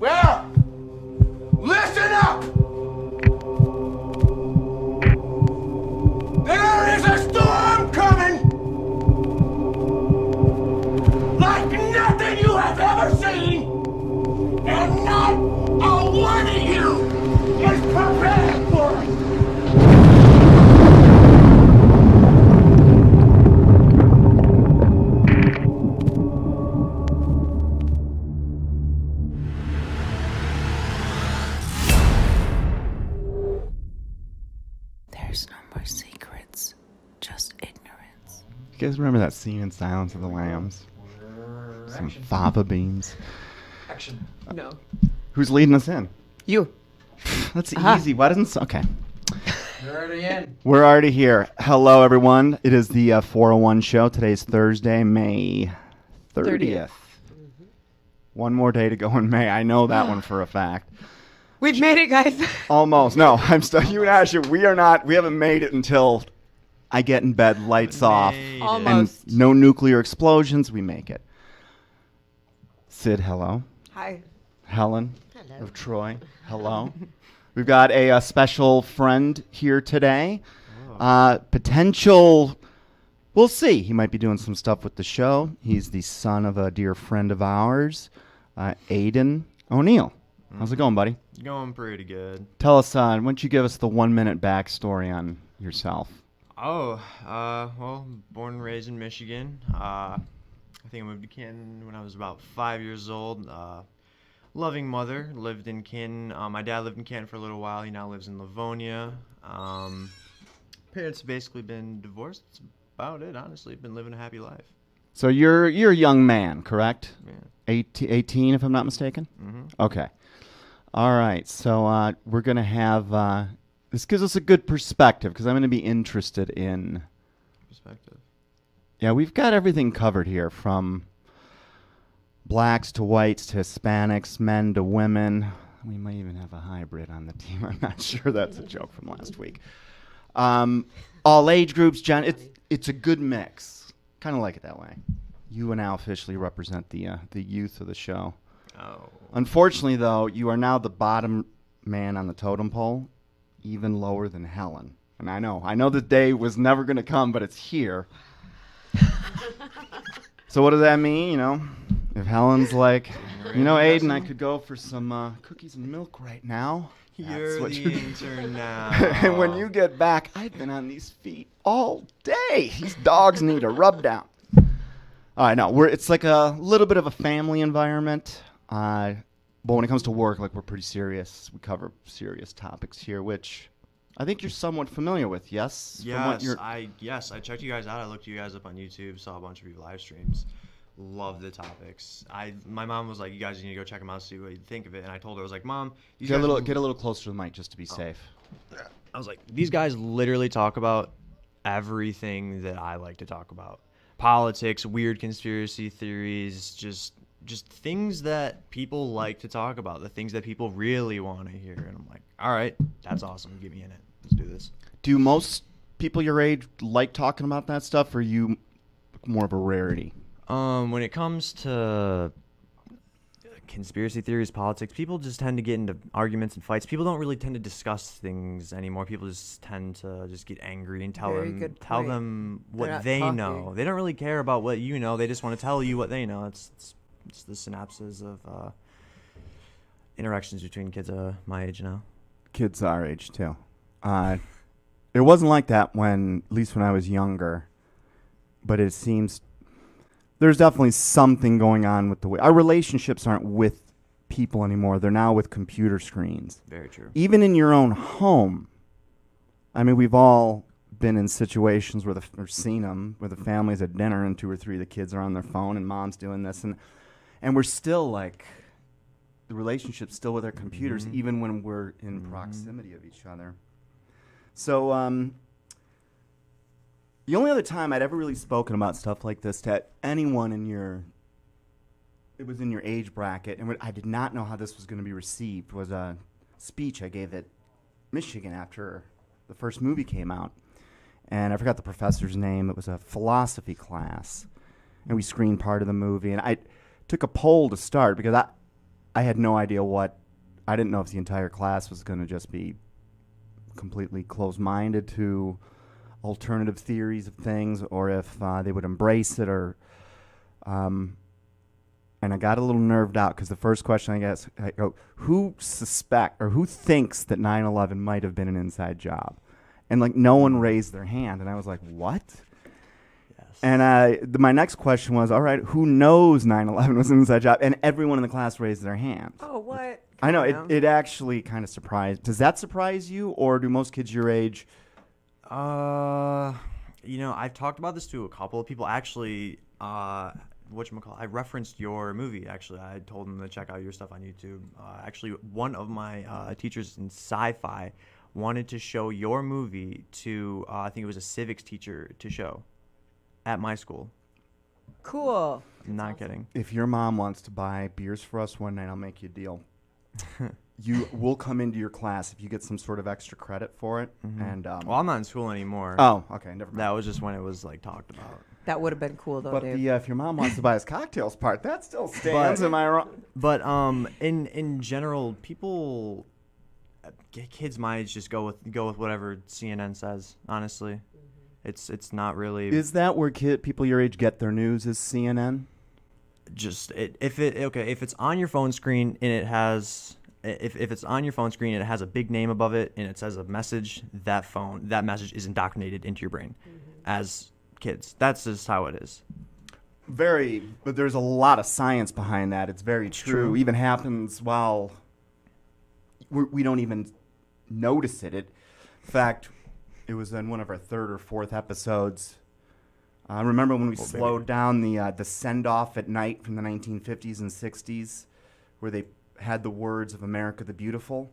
Well, listen up! There is a storm coming! Like nothing you have ever seen! And not a one of you is prepared for it! There's no more secrets, just ignorance. You guys remember that scene in Silence of the Lambs? Some fava beans. Action. No. Who's leading us in? You. That's easy. Why doesn't... Okay. You're already in. We're already here. Hello, everyone. It is the 401 show. Today's Thursday, May 30th. Mm-hmm. One more day to go in May. I know that one for a fact. We've made it, guys. Almost. No, I'm still... You and Asher, we are not... We haven't made it until I get in bed, lights off. Almost. And no nuclear explosions. We make it. Sid, hello. Hi. Helen of Troy, hello. We've got a special friend here today. Potential, we'll see. He might be doing some stuff with the show. He's the son of a dear friend of ours, Aiden O'Neil. How's it going, buddy? Going pretty good. Tell us, why don't you give us the 1 minute backstory on yourself? Well, born and raised in Michigan. I think I moved to Canton when I was about 5 years old. Loving mother, lived in Canton. My dad lived in Canton for a little while. He now lives in Livonia. Parents have basically been divorced. That's about it, honestly. Been living a happy life. So you're a young man, correct? Yeah. 18, if I'm not mistaken? Mm-hmm. Okay. All right. So we're going to have... this gives us a good perspective because I'm going to be interested in... Perspective. Yeah, we've got everything covered here from blacks to whites to Hispanics, men to women. We might even have a hybrid on the team. I'm not sure. That's a joke from last week. All age groups, Jen. It's a good mix. Kind of like it that way. You and Al officially represent the youth of the show. Oh. Unfortunately, though, you are now the bottom man on the totem pole, even lower than Helen. And I know the day was never going to come, but it's here. So what does that mean, If Helen's like, Aiden, I could go for some cookies and milk right now. You're what the you- intern now. And when you get back, I've been on these feet all day. These dogs need a rub down. All right, no, it's like a little bit of a family environment. But when it comes to work, we're pretty serious. We cover serious topics here, which I think you're somewhat familiar with, yes? Yes, I checked you guys out. I looked you guys up on YouTube, saw a bunch of your live streams. Love the topics. My mom was like, "You guys need to go check them out, see what you think of it." And I told her, I was like, "Mom, Get a little closer to the mic just to be safe. I was like, these guys literally talk about everything that I like to talk about. Politics, weird conspiracy theories, just things that people like to talk about, the things that people really want to hear." And I'm like, all right, that's awesome. Get me in it. Let's do this. Do most people your age like talking about that stuff, or are you more of a rarity? When it comes to conspiracy theories, politics, people just tend to get into arguments and fights. People don't really tend to discuss things anymore. People just tend to just get angry and tell them what they know. They don't really care about what you know. They just want to tell you what they know. It's the synapses of interactions between kids my age now. Kids our age too. It wasn't like that at least when I was younger, but it seems there's definitely something going on with the way our relationships aren't with people anymore. They're now with computer screens. Very true. Even in your own home. I mean, we've all been in situations where or seen them where the family's at dinner and 2 or 3 of the kids are on their phone and mom's doing this and we're still the relationship's still with our computers, even when we're in proximity of each other. So the only other time I'd ever really spoken about stuff like this to anyone in your age bracket, and I did not know how this was going to be received, was a speech I gave at Michigan after the first movie came out. And I forgot the professor's name. It was a philosophy class. And we screened part of the movie. And I took a poll to start because I had no idea I didn't know if the entire class was going to just be completely closed-minded to alternative theories of things, or if they would embrace it, or and I got a little nerved out because the first question I go, who thinks that 9/11 might have been an inside job? And like no one raised their hand, and I was like, what? Yes. And my next question was, all right, who knows 9/11 was an inside job? And everyone in the class raised their hand. Oh, what? I know, Come on. it actually kind of surprised. Does that surprise you, or do most kids your age? I've talked about this to a couple of people. Actually, whatchamacallit, I referenced your movie, actually. I told them to check out your stuff on YouTube. Actually, one of my teachers in sci-fi wanted to show your movie to, I think it was a civics teacher, to show at my school. Cool. Not kidding. If your mom wants to buy beers for us one night, I'll make you a deal. We'll come into your class if you get some sort of extra credit for it. And Well, I'm not in school anymore. oh, okay, never mind. That was just when it was like talked about. That would have been cool, though, But Dave. if your mom wants to buy us cocktails part, that still stands. Am I wrong? But in general, people, kids my age just go with whatever CNN says. Honestly, it's not really. Is that where people your age get their news? Is CNN? Just if it's on your phone screen and it has if it's on your phone screen and it has a big name above it and it says a message, that message is indoctrinated into your brain as kids. That's just how it is. But there's a lot of science behind that. It's very true. Even happens while we don't even notice it. In fact, it was in one of our third or fourth episodes. I remember when we slowed down the send-off at night from the 1950s and 60s, where they had the words of America the Beautiful.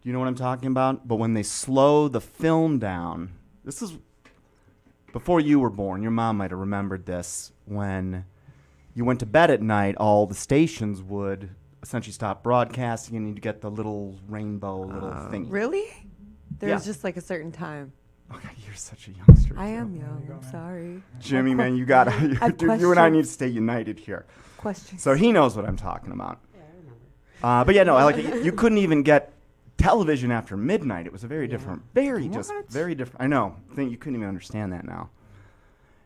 Do you know what I'm talking about? But when they slow the film down, this is before you were born. Your mom might have remembered this. When you went to bed at night, all the stations would essentially stop broadcasting, and you'd get the little rainbow thing. Really? There's Yeah. just like a certain time. Oh, God, you're such a youngster. I too. am young. I'm sorry. Jimmy, man, you got I have you and I questions. need to stay united here. Questions. So he knows what I'm talking about. Yeah, I remember. But yeah, no, you couldn't even get television after midnight. It was a very different, very different. I know. I think you couldn't even understand that now.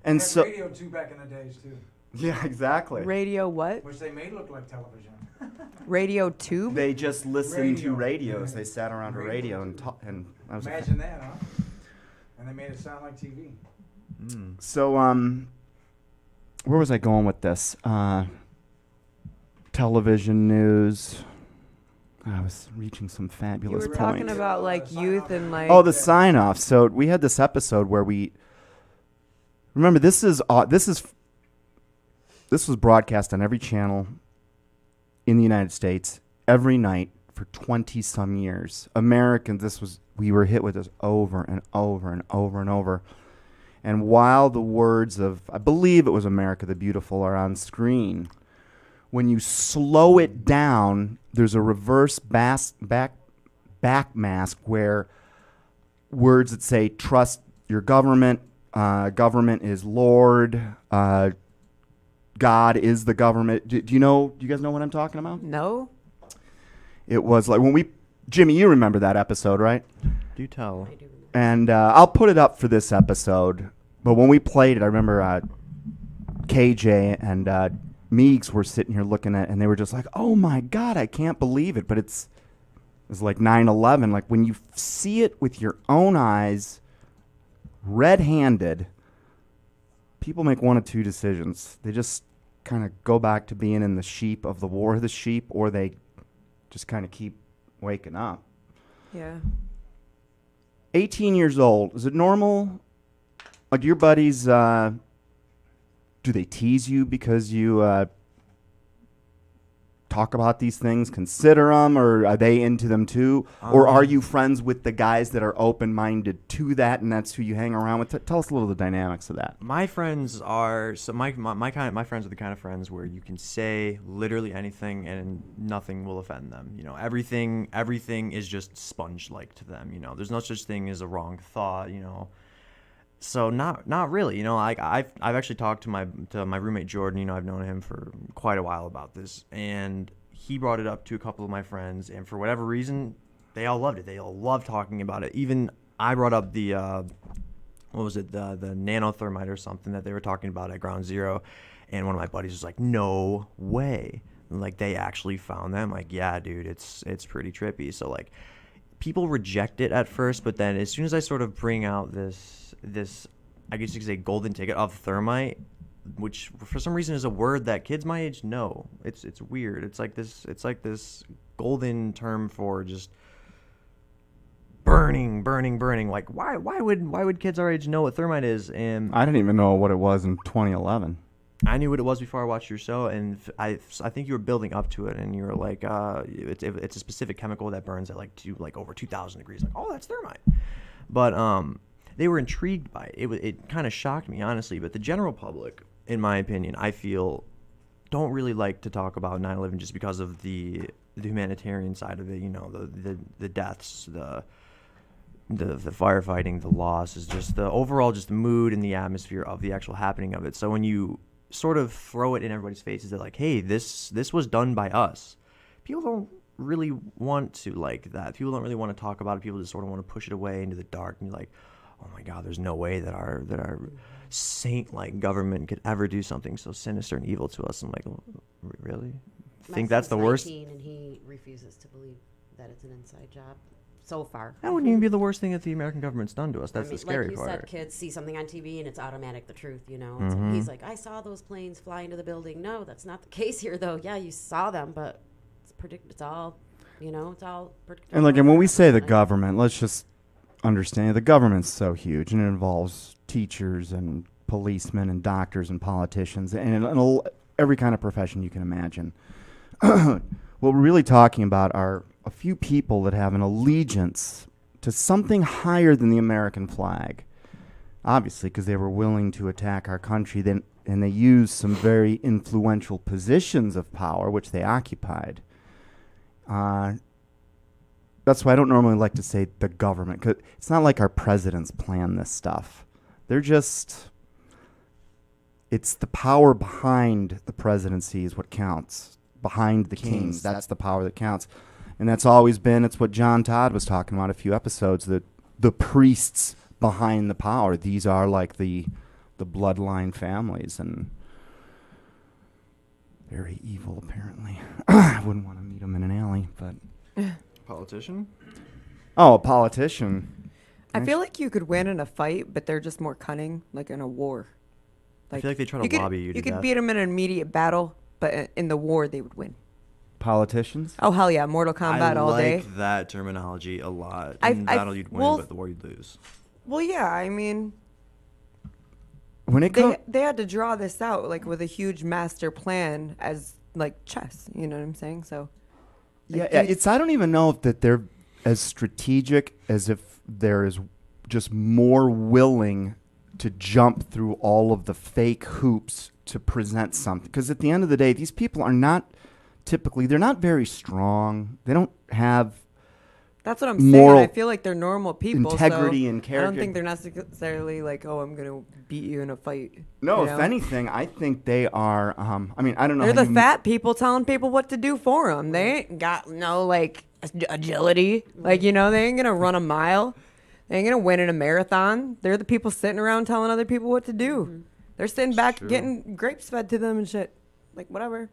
And so radio too back in the days too, yeah, exactly. Radio what? which they made look like television. Radio tube? They just listened to Radio. radios. They sat around a radio and talked. And I was Imagine that, huh? And they made it sound like TV. So where was I going with this? Television news. I was reaching some You fabulous were points. talking about like youth and like. Oh, the sign off. So we had this episode where we remember this was broadcast on every channel in the United States every night for 20 some years. Americans, we were hit with this over and over and over and over. And while the words of, I believe it was America the Beautiful, are on screen, when you slow it down, there's a reverse back mask where words that say trust your government, government is Lord, God is the government. Do you guys know what I'm talking about? No. It was like when Jimmy, you remember that episode, right? Do tell. And I'll put it up for this episode. But when we played it, I remember KJ and Meegs were sitting here looking at it, and they were just like, oh, my God, I can't believe it. But it's like 9/11. Like when you see it with your own eyes, red-handed, people make one of two decisions. They just kind of go back to being in the sheep of the War of the Sheep, or they just kind of keep waking up. Yeah. 18 years old. Is it normal? Like your buddies, do they tease you because you talk about these things, consider them, or are they into them too? Or are you friends with the guys that are open-minded to that, and that's who you hang around with? Tell us a little of the dynamics of that. My friends are my friends are the kind of friends where you can say literally anything and nothing will offend them. You know, everything is just sponge-like to them. You know, there's no such thing as a wrong thought. You know, so not really. You know, like I've actually talked to my roommate Jordan. You know, I've known him for quite a while about this, and he brought it up to a couple of my friends, and for whatever reason, they all loved it. They all loved talking about it. Even I brought up the what was it, the nanothermite or something that they were talking about at Ground Zero, and one of my buddies was like, "No way!" Like they actually found them. Like, yeah, dude, it's pretty trippy. So like, people reject it at first, but then as soon as I sort of bring out this I guess you could say golden ticket of thermite, which for some reason is a word that kids my age know. It's weird. It's like this golden term for just burning. Like why would kids our age know what thermite is? And I didn't even know what it was in 2011. I knew what it was before I watched your show, and I think you were building up to it, and you were like, it's a specific chemical that burns at like over 2,000 degrees. Like, oh, that's thermite. But they were intrigued by it. It kind of shocked me, honestly. But the general public, in my opinion, I feel, don't really like to talk about 9/11 just because of the humanitarian side of it. You know, the deaths, the firefighting, the loss, is just the overall just the mood and the atmosphere of the actual happening of it. So when you sort of throw it in everybody's faces that like, hey, this was done by us, people don't really want to like that. People don't really want to talk about it. People just sort of want to push it away into the dark, and you're like, oh my God, there's no way that our saint-like government could ever do something so sinister and evil to us. I'm like, really? Think that's the worst? And he refuses to believe that it's an inside job. So far, That wouldn't even be the worst thing that the American government's done to us. That's the scary like you part. said, kids see something on TV and it's automatic the truth, you know. Mhm. He's like, I saw those planes fly into the building. No, that's not the case here, though. Yeah, you saw them, but it's all, you know, it's all predictable. And like, and when we say the government, let's just understand the government's so huge, and it involves teachers and policemen and doctors and politicians and every kind of profession you can imagine. What we're really talking about are a few people that have an allegiance to something higher than the American flag. Obviously, because they were willing to attack our country, and they used some very influential positions of power, which they occupied. That's why I don't normally like to say the government, because it's not like our presidents plan this stuff. They're just, it's the power behind the presidency is what counts. Behind the kings, that's the power that counts. And that's always been, it's what John Todd was talking about a few episodes, that the priests behind the power, these are like the bloodline families, and very evil apparently. I wouldn't want to meet them in an alley, but... Politician? Oh, a politician. I feel like you could win in a fight, but they're just more cunning, like in a war. I feel like they try to lobby you to You could death. beat them in an immediate battle, but in the war, they would win. Politicians? Oh, hell yeah. Mortal Kombat all day. I like that terminology a lot. I- In battle you'd win, well- but the war you'd lose. Well, yeah, I mean, When it comes... they had to draw this out, like, with a huge master plan as, like, chess. You know what I'm saying? So, like, Yeah, it's. I don't even know if that they're as strategic as if there is just more willing to jump through all of the fake hoops to present something. Because at the end of the day, these people are not typically, they're not very strong. They don't have that's what I'm saying. moral I feel like they're normal people. integrity so and I character. don't think they're necessarily like, oh, I'm going to beat you in a fight. No, you if know? anything, I think they are. I mean, I don't know. They're how the you- fat people telling people what to do for them. They ain't got no, like, agility. Like, you know, they ain't going to run a mile. They ain't going to win in a marathon. They're the people sitting around telling other people what to do. Mm-hmm. They're sitting back true. getting grapes fed to them and shit. Like, whatever.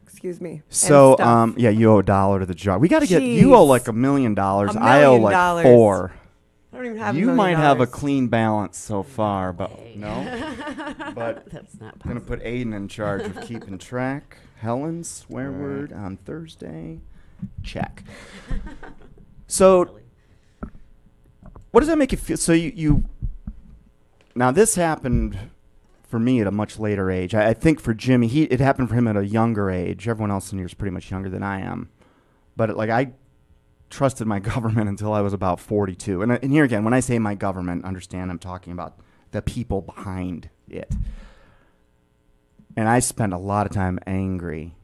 Excuse me. And So, stuff. yeah, you owe $1 to the jar. We got to get. You owe Jeez. like $1 million. $1 I owe million. like $4. I don't even have You $1 might million. have a clean balance so far, but no. But That's not I'm gonna possible. put Aiden in charge of keeping track. Helen's swear word on Thursday. Check. So, what does that make you feel? So you now this happened for me at a much later age. I think for Jimmy, it happened for him at a younger age. Everyone else in here is pretty much younger than I am. But like I trusted my government until I was about 42. And here again, when I say my government, understand I'm talking about the people behind it. And I spent a lot of time angry.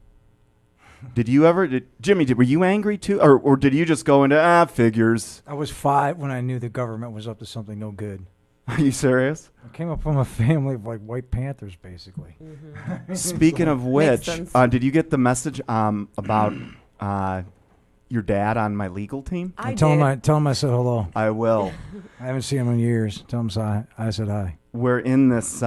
Did you ever, Jimmy, were you angry too? Or did you just go into, figures? I was 5 when I knew the government was up to something no good. Are you serious? I came up from a family of like White Panthers, basically. Speaking of which, sense. did you get the message about your dad on my legal team? I tell did. him I said hello. I will. I haven't seen him in years. Tell him I said hi. We're in this.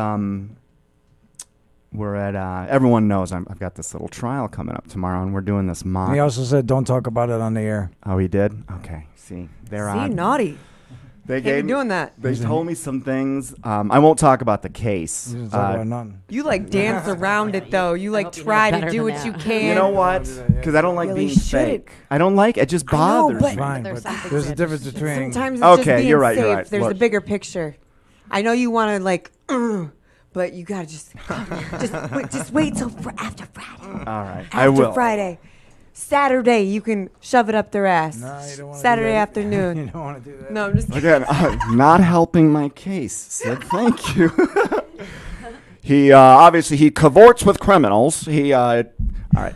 We're at. Everyone knows I've got this little trial coming up tomorrow, and we're doing this mock. He also said don't talk about it on the air. Oh, he did. Okay. See, they're See, on. naughty. They Can't be me- doing that. They told me some things. I won't talk about the case. He didn't talk about nothing. You like dance around it though. You like hope you know try to better do than what you that. can. You know what? Because I don't like Really being shouldn't. fake. I don't like it. Just I know, bothers but- me. Fine, There's but something there's a good. difference between. Sometimes it's Okay, just being you're right, safe. you're right. There's a Look. bigger picture. I know you want to like, but you gotta just wait till after Friday. All right. After I will. Friday, Saturday you can shove it up their ass. No, you don't want to Saturday do that. afternoon. You don't want to do that. No, I'm just kidding. Again, not helping my case, Sid. Thank you. He obviously he cavorts with criminals. He all right.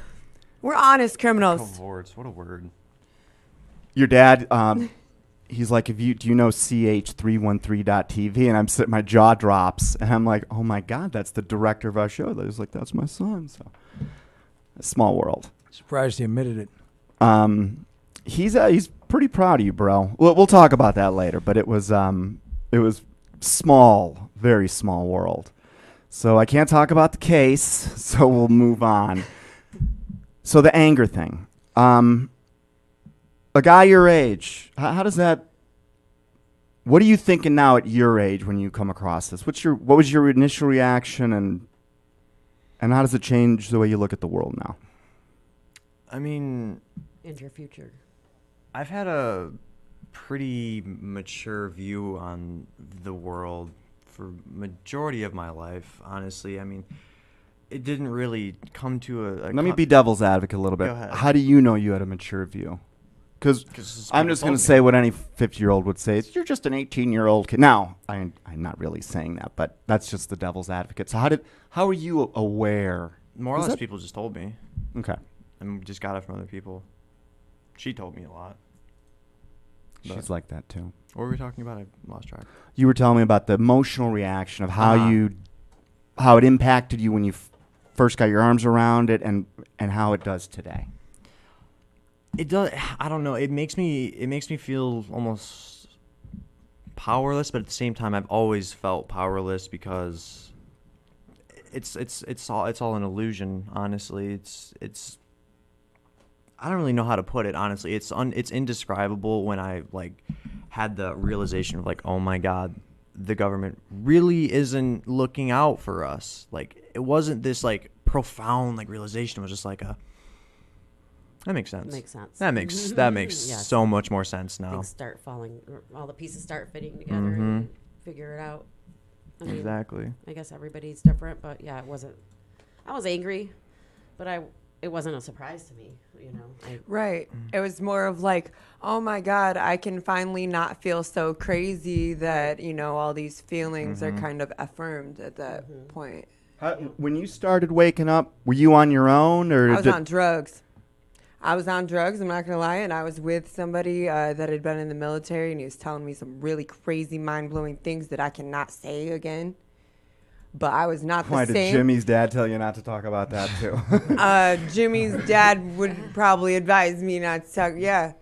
We're honest criminals. Cavorts, what a word. Your dad, he's like, do you know ch313.tv? And I'm sitting, my jaw drops, and I'm like, oh my god, that's the director of our show. He's like, that's my son. So, a small world. Surprised he admitted it. He's pretty proud of you, bro. We'll talk about that later. But it was small, very small world. So I can't talk about the case. So we'll move on. So the anger thing. A guy your age, how does that? What are you thinking now at your age when you come across this? What was your initial reaction, and how does it change the way you look at the world now? I mean, And your future. I've had a pretty mature view on the world for majority of my life, honestly. I mean, it didn't really come to a Let me be devil's advocate a little bit. Go ahead. How do you know you had a mature view? Because 'Cause I'm people just going told to me. say what any 50-year-old would say. You're just an 18-year-old kid. Now, I'm not really saying that, but that's just the devil's advocate. So how are you aware? More or Is less, that- people just told me. Okay. And just got it from other people. She told me a lot. She's But- like that too. What were we talking about? I lost track. You were telling me about the emotional reaction of how Uh-huh. how it impacted you when you first got your arms around it, and how it does today. It does. I don't know. It makes me feel almost powerless, but at the same time, I've always felt powerless because it's all an illusion. Honestly, it's. I don't really know how to put it. Honestly, it's indescribable when I like had the realization of like, oh my God, the government really isn't looking out for us. Like, it wasn't this like profound like realization. It was just like a. That makes sense. Makes sense. That makes Yes. so much more sense now. Things start falling, or all the pieces start fitting together Mhm. and figure it out. I mean, Exactly. I guess everybody's different, but yeah, it wasn't. I was angry, but it wasn't a surprise to me. You know, Right. It was more of like, oh my God, I can finally not feel so crazy that, all these feelings are kind of affirmed at that point. When you started waking up, were you on your own, or I was on drugs. I'm not going to lie. And I was with somebody that had been in the military, and he was telling me some really crazy, mind-blowing things that I cannot say again. But I was not the Why did same. Jimmy's dad tell you not to talk about that too? Jimmy's dad would probably advise me not to talk. Yeah.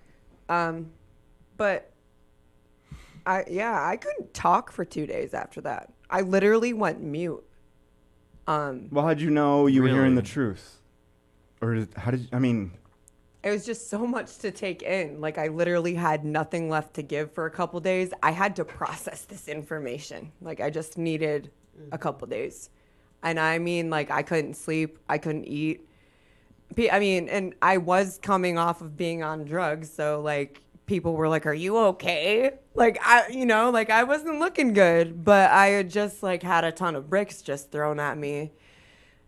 But I couldn't talk for 2 days after that. I literally went mute. Well, how'd you know you were hearing the Really? truth? Or how did you, I mean, It was just so much to take in. Like, I literally had nothing left to give for a couple days. I had to process this information. Like, I just needed a couple days. And I mean, like, I couldn't sleep. I couldn't eat. And I was coming off of being on drugs. So, like, people were like, are you okay? Like, I wasn't looking good. But I had just, like, had a ton of bricks just thrown at me.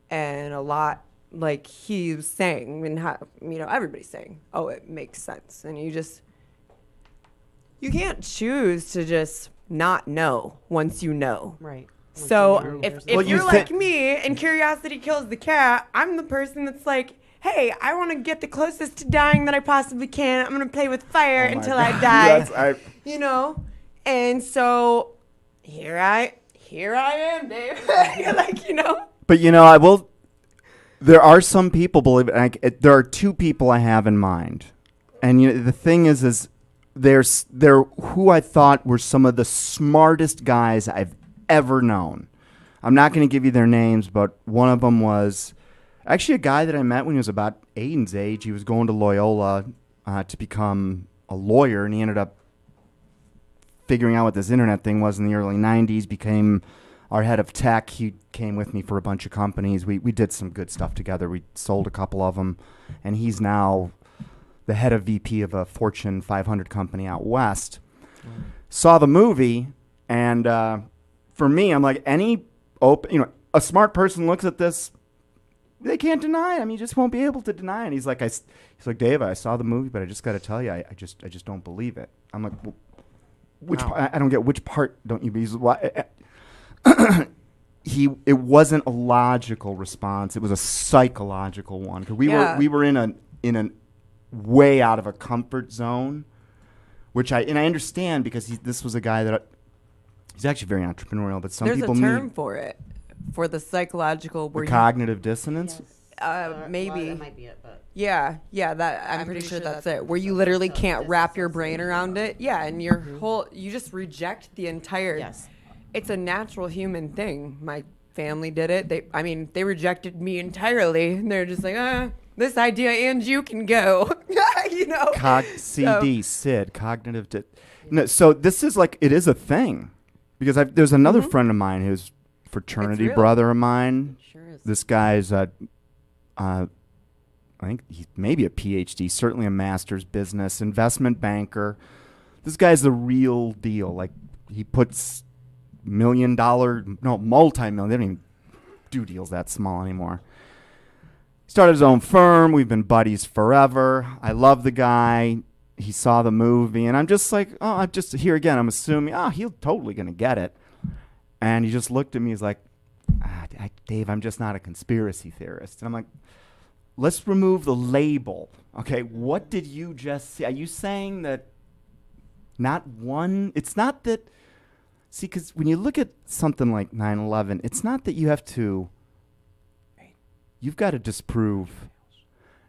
And a lot. Like he was saying, and how, everybody's saying, oh, it makes sense. And you can't choose to just not know once you know. right. Once So you know, if there's Well, you're you like me and curiosity kills the cat, I'm the person that's like, hey, I want to get the closest to dying that I possibly can. I'm going to play with fire oh my until God. I die. That's- And so here I am, Dave. Like, you know. But I will. There are some people, believe it. There are two people I have in mind, and the thing is they're who I thought were some of the smartest guys I've ever known. I'm not going to give you their names, but one of them was actually a guy that I met when he was about Aiden's age. He was going to Loyola to become a lawyer, and he ended up figuring out what this internet thing was in the early 90s, became our head of tech. He came with me for a bunch of companies. We did some good stuff together. We sold a couple of them, and he's now the head of VP of a Fortune 500 company out west. Saw the movie, and for me, I'm like, a smart person looks at this, they can't deny it. I mean, you just won't be able to deny it. He's like, Dave, I saw the movie, but I just got to tell you, I just don't believe it. I'm like, well, I don't get which part don't you believe? Why? It wasn't a logical response. It was a psychological one. 'Cause we were in a way out of a comfort zone, which I understand because this was a guy that he's actually very entrepreneurial. But some There's people a term for it, for the psychological, where cognitive dissonance. Maybe. Well, that might be it, but Yeah, that I'm pretty sure that's it. Where you literally can't wrap your brain around it. Yeah, and your you just reject the entire. yes. It's a natural human thing. My family did it. They rejected me entirely. And they're just like, this idea and you can go. You know. SID, cognitive. No, so this is like, it is a thing, because there's another friend of mine who's fraternity real. brother of mine. Sure is. This guy's I think he's maybe a PhD, certainly a master's business, investment banker. This guy's the real deal. Like, he puts multi-million, they don't even do deals that small anymore. Started his own firm. We've been buddies forever. I love the guy. He saw the movie, and I'm just like, I'm just here again. I'm assuming, he's totally going to get it. And he just looked at me. He's like, Dave, I'm just not a conspiracy theorist. And I'm like, let's remove the label. Okay, what did you just see? Are you saying that not one? It's not that. See, because when you look at something like 9/11, it's not that you have to. You've got to disprove.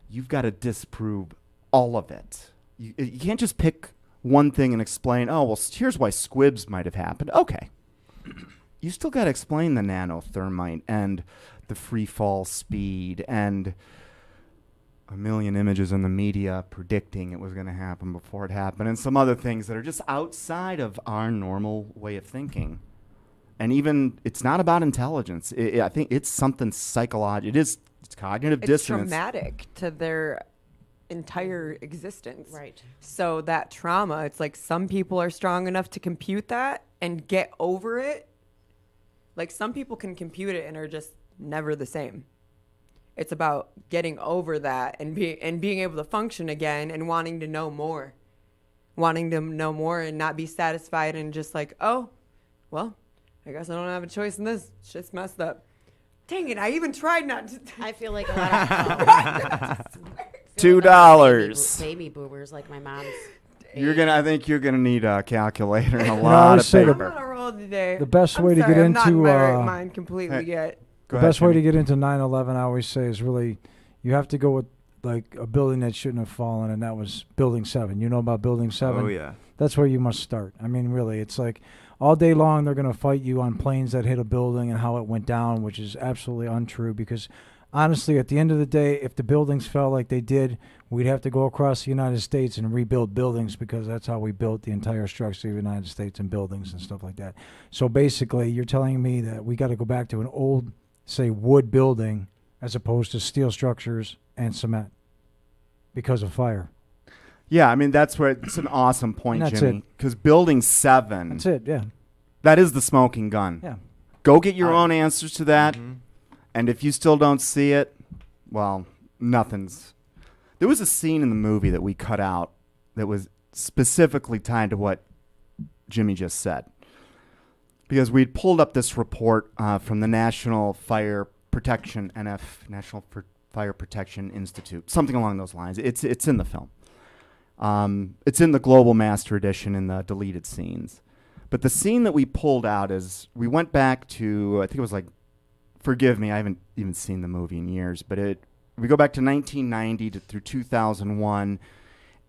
You've got to disprove all of it. You can't just pick one thing and explain, here's why squibs might have happened. Okay. You still got to explain the nanothermite and the free fall speed and a million images in the media predicting it was going to happen before it happened, and some other things that are just outside of our normal way of thinking. And even, it's not about intelligence. I think it's something psychological. It's cognitive dissonance. It's traumatic to their entire existence. Right. So that trauma, it's like some people are strong enough to compute that and get over it. Like, some people can compute it and are just never the same. It's about getting over that and being able to function again and wanting to know more. Wanting to know more and not be satisfied and just like, I guess I don't have a choice in this. Shit's messed up. Dang it, I even tried not to. I feel like a lot of $2. baby boomers like my mom's. I think you're gonna need a calculator and a I lot always of say paper. I'm on a roll today. The best I'm way to sorry, get I'm not in into my right mind completely Hey. yet. Go the ahead, best way to Jimmy. get into 9/11, I always say, is really, you have to go with like a building that shouldn't have fallen, and that was Building 7. You know about Building 7? Oh, yeah. That's where you must start. I mean, really, it's like all day long they're going to fight you on planes that hit a building and how it went down, which is absolutely untrue, because honestly, at the end of the day, if the buildings fell like they did, we'd have to go across the United States and rebuild buildings, because that's how we built the entire structure of the United States and buildings and stuff like that. So basically, you're telling me that we got to go back to an old, say, wood building as opposed to steel structures and cement because of fire. Yeah, I mean, that's where it's an awesome point, And that's Jimmy. Because Building 7, That's it, yeah. that is the smoking gun. Yeah. Go get your own answers to that. Mm-hmm. And if you still don't see it, well, nothing's. There was a scene in the movie that we cut out that was specifically tied to what Jimmy just said. Because we'd pulled up this report from the National Fire Protection, National Fire Protection Institute, something along those lines. It's in the film. It's in the Global Master Edition in the deleted scenes. But the scene that we pulled out is we went back to, I think it was like, forgive me, I haven't even seen the movie in years, but we go back to 1990 through 2001,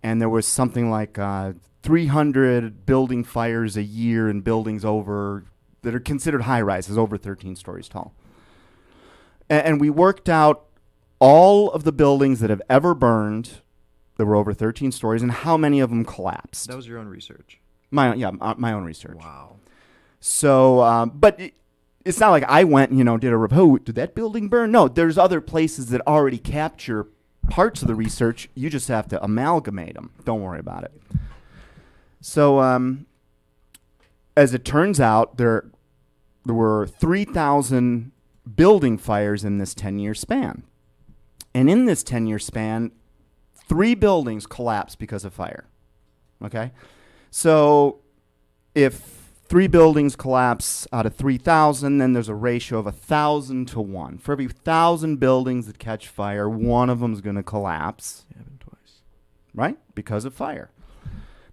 and there was something like 300 building fires a year in buildings that are considered high rises, over 13 stories tall. And we worked out all of the buildings that have ever burned that were over 13 stories and how many of them collapsed. That was your own research. My own research. Wow. So, but it's not like I went, did a report. Did that building burn? No, there's other places that already capture parts of the research. You just have to amalgamate them. Don't worry about it. So, as it turns out, there were 3,000 building fires in this 10-year span. And in this 10-year span, 3 buildings collapsed because of fire. Okay? So if 3 buildings collapse out of 3,000, then there's a ratio of 1,000 to 1. For every 1,000 buildings that catch fire, one of them is going to collapse. It happened twice. Right? Because of fire.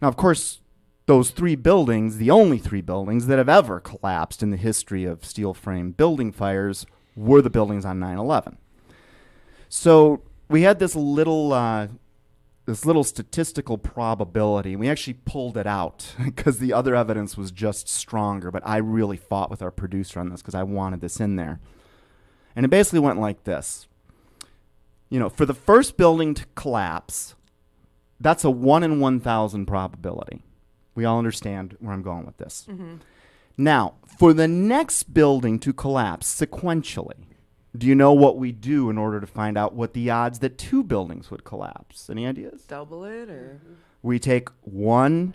Now, of course, those 3 buildings, the only 3 buildings that have ever collapsed in the history of steel frame building fires, were the buildings on 9/11. So we had this little statistical probability. We actually pulled it out because the other evidence was just stronger. But I really fought with our producer on this because I wanted this in there. And it basically went like this. For the first building to collapse, that's a 1 in 1,000 probability. We all understand where I'm going with this. Mm-hmm. Now, for the next building to collapse sequentially, do you know what we do in order to find out what the odds that 2 buildings would collapse? Any ideas? Double it, or We take 1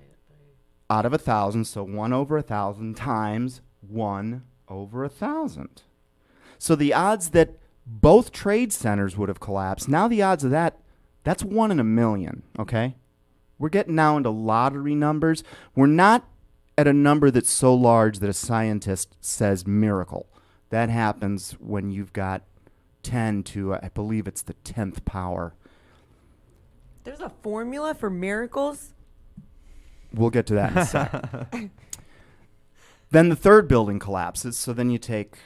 out of 1,000, so 1 over 1,000 times 1 over 1,000. So the odds that both trade centers would have collapsed, now the odds of that's 1 in a million, okay? We're getting now into lottery numbers. We're not at a number that's so large that a scientist says miracle. That happens when you've got 10 to, I believe it's the 10th power. there's a formula for miracles. We'll get to that in a sec. Then the third building collapses. So then you take,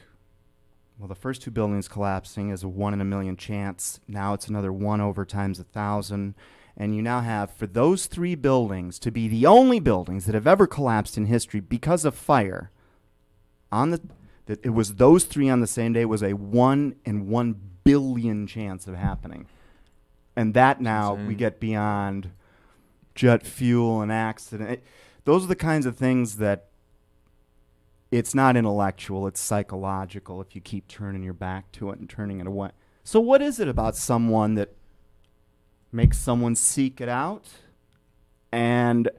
the first 2 buildings collapsing is a 1 in a million chance. Now it's another 1 over times 1,000. And you now have, for those 3 buildings to be the only buildings that have ever collapsed in history because of fire, that it was those 3 on the same day, was a 1 in 1 billion chance of happening. And that now we get beyond jet fuel and accident. Those are the kinds of things that it's not intellectual, it's psychological if you keep turning your back to it and turning it away. So what is it about someone that makes someone seek it out? And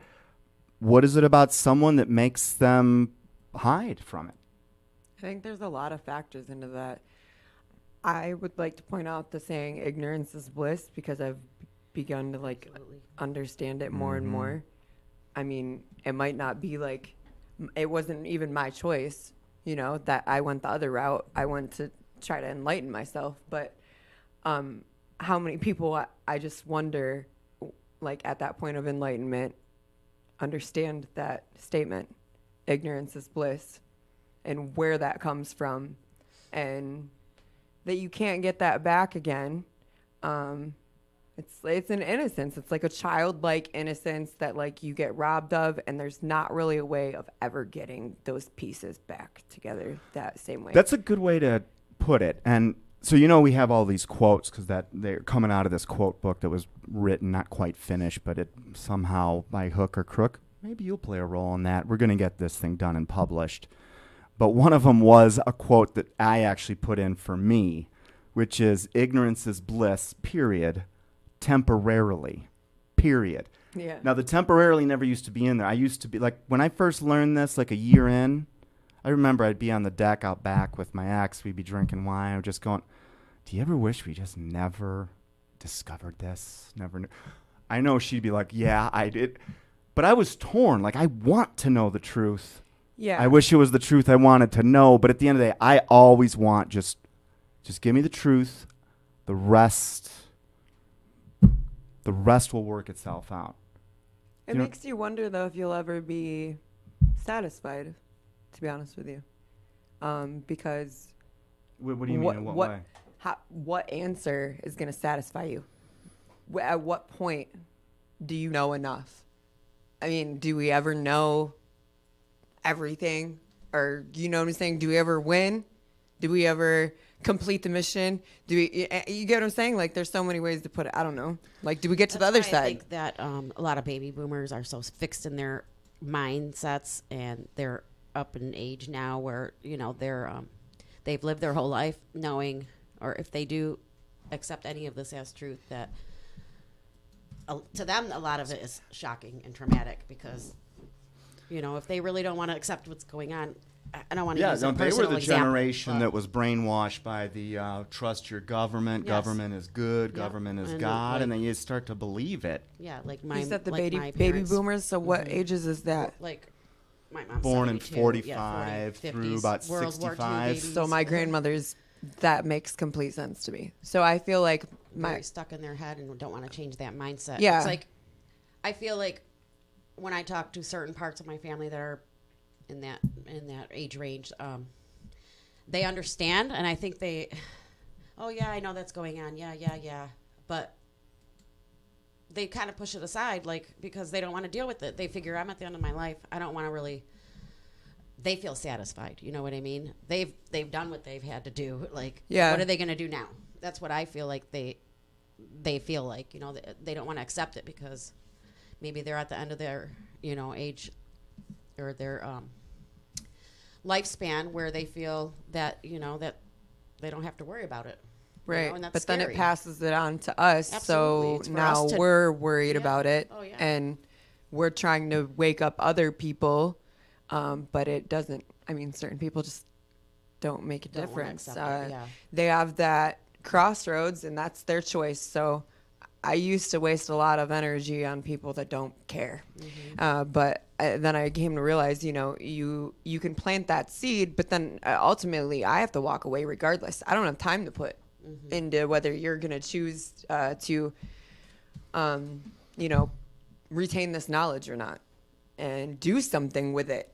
what is it about someone that makes them hide from it? I think there's a lot of factors into that. I would like to point out the saying ignorance is bliss because I've begun to understand it more and more. I mean, it might not be it wasn't even my choice, that I went the other route. I went to try to enlighten myself, but how many people I just wonder, at that point of enlightenment, understand that statement, ignorance is bliss, and where that comes from, and that you can't get that back again. It's an innocence. It's like a childlike innocence that you get robbed of, and there's not really a way of ever getting those pieces back together that same way. That's a good way to put it. And so we have all these quotes because they're coming out of this quote book that was written, not quite finished, but it somehow by hook or crook. Maybe you'll play a role in that. We're going to get this thing done and published. But one of them was a quote that I actually put in for me, which is ignorance is bliss, period, temporarily, period. Yeah. Now, the temporarily never used to be in there. I used to be, when I first learned this, a year in, I remember I'd be on the deck out back with my ex. We'd be drinking wine. I'm just going, do you ever wish we just never discovered this? Never knew. I know she'd be like, yeah, I did. But I was torn. I want to know the truth. Yeah. I wish it was the truth I wanted to know. But at the end of the day, I always want just give me the truth. The rest will work itself out. It makes you wonder, though, if you'll ever be satisfied, to be honest with you, because What do you mean? In what way? what answer is going to satisfy you? At what point do you know enough? I mean, do we ever know everything? Or, you know what I'm saying? Do we ever win? Do we ever complete the mission? Do we? You get what I'm saying? Like, there's so many ways to put it. I don't know. Like, do we get to the other That's why I side? think that a lot of baby boomers are so fixed in their mindsets, and they're up in age now where they've lived their whole life knowing, or if they do accept any of this as truth, that to them a lot of it is shocking and traumatic because if they really don't want to accept what's going on. I don't want to use a they were personal the example, generation but- that was brainwashed by the trust your government. Yes. Government is good. Yep. Government is And, God, and then you start to believe it. Yeah, like my You said the like my baby parents. boomers. So what ages is that? Like my mom's Born in 72, 45 40, through 50s, about World War II 65. babies. So my grandmother's. That makes complete sense to me. So I feel like very stuck in their head and don't want to change that mindset. Yeah. It's like I feel like when I talk to certain parts of my family that are in that age range, they understand, and I think oh yeah, I know that's going on. Yeah. But they kind of push it aside, like, because they don't want to deal with it. They figure I'm at the end of my life. I don't want to really. They feel satisfied. You know what I mean? They've done what they've had to do. Like, Yeah. what are they going to do now? That's what I feel like they feel like. They don't want to accept it because maybe they're at the end of their age or their lifespan where they feel that that they don't have to worry about it. right, And that's but then scary. it passes it on to us. Absolutely. So It's for now us to- we're worried Yeah. about it, Oh, yeah. and we're trying to wake up other people. But it doesn't. I mean, certain people just don't make a Don't wanna difference. accept it, yeah. They have that crossroads, and that's their choice. So I used to waste a lot of energy on people that don't care. But then I came to realize, you can plant that seed, but then ultimately I have to walk away regardless. I don't have time to put into whether you're going to choose to, retain this knowledge or not and do something with it,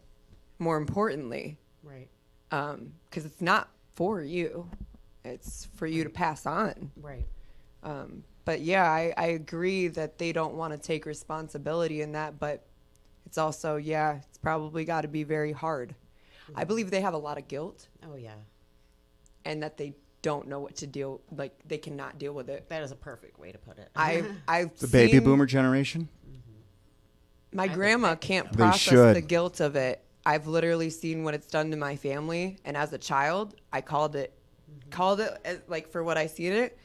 more importantly. Right. Because it's not for you. It's for you to pass on. Right. But yeah, I agree that they don't want to take responsibility in that, but it's also, it's probably got to be very hard. I believe they have a lot of guilt Oh yeah. and that they don't know what to deal, like they cannot deal with it. That is a perfect way to put it. I've The baby seen- boomer generation. My grandma can't They process should. the guilt of it. I've literally seen what it's done to my family, and as a child, I called it as, like, for what I seen it,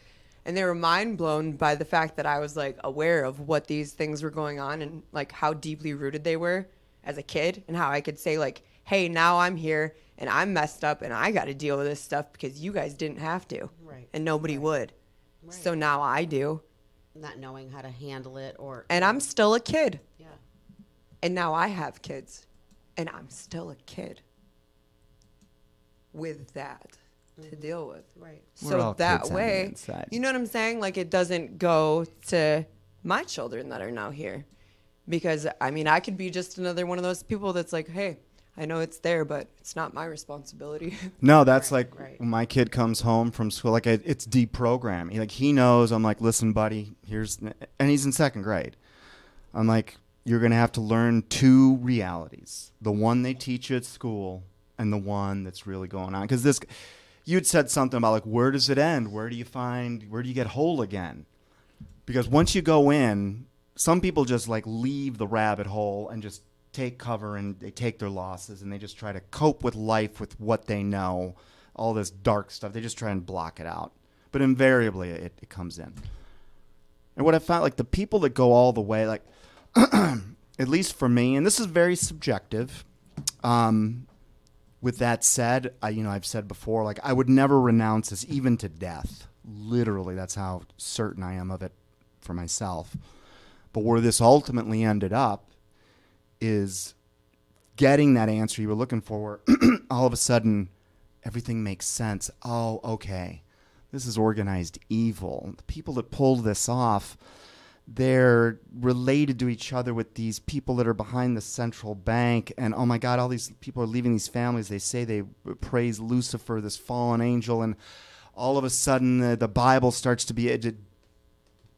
and they were mind blown by the fact that I was like aware of what these things were going on and like how deeply rooted they were as a kid, and how I could say like, hey, now I'm here and I'm messed up and I got to deal with this stuff because you guys didn't have to, Right. and nobody would. Right. So now I do, Not knowing how to handle it, or and I'm still a kid. yeah. And now I have kids, and I'm still a kid with that to deal with. Right. We're So all that kids on the way, inside. you know what I'm saying? Like, it doesn't go to my children that are now here. Because, I mean, I could be just another one of those people that's like, hey, I know it's there, but it's not my responsibility. No, that's Right, like right. when my kid comes home from school. Like it's deprogramming. He knows. I'm like, listen, buddy. And he's in second grade. I'm like, you're gonna have to learn two realities: the one they teach you at school, and the one that's really going on. Because you'd said something about like, where does it end? Where do you get whole again? Because once you go in, some people just like leave the rabbit hole and just take cover, and they take their losses, and they just try to cope with life with what they know, all this dark stuff. They just try and block it out. But invariably, it comes in. And what I found, like the people that go all the way, like at least for me, and this is very subjective. With that said, I've said before, like I would never renounce this, even to death. Literally, that's how certain I am of it for myself. But where this ultimately ended up is getting that answer you were looking for. All of a sudden, everything makes sense. Oh, okay. This is organized evil. The people that pulled this off, they're related to each other with these people that are behind the central bank. And oh my God, all these people are leaving these families. They say they praise Lucifer, this fallen angel. And all of a sudden the Bible starts to be a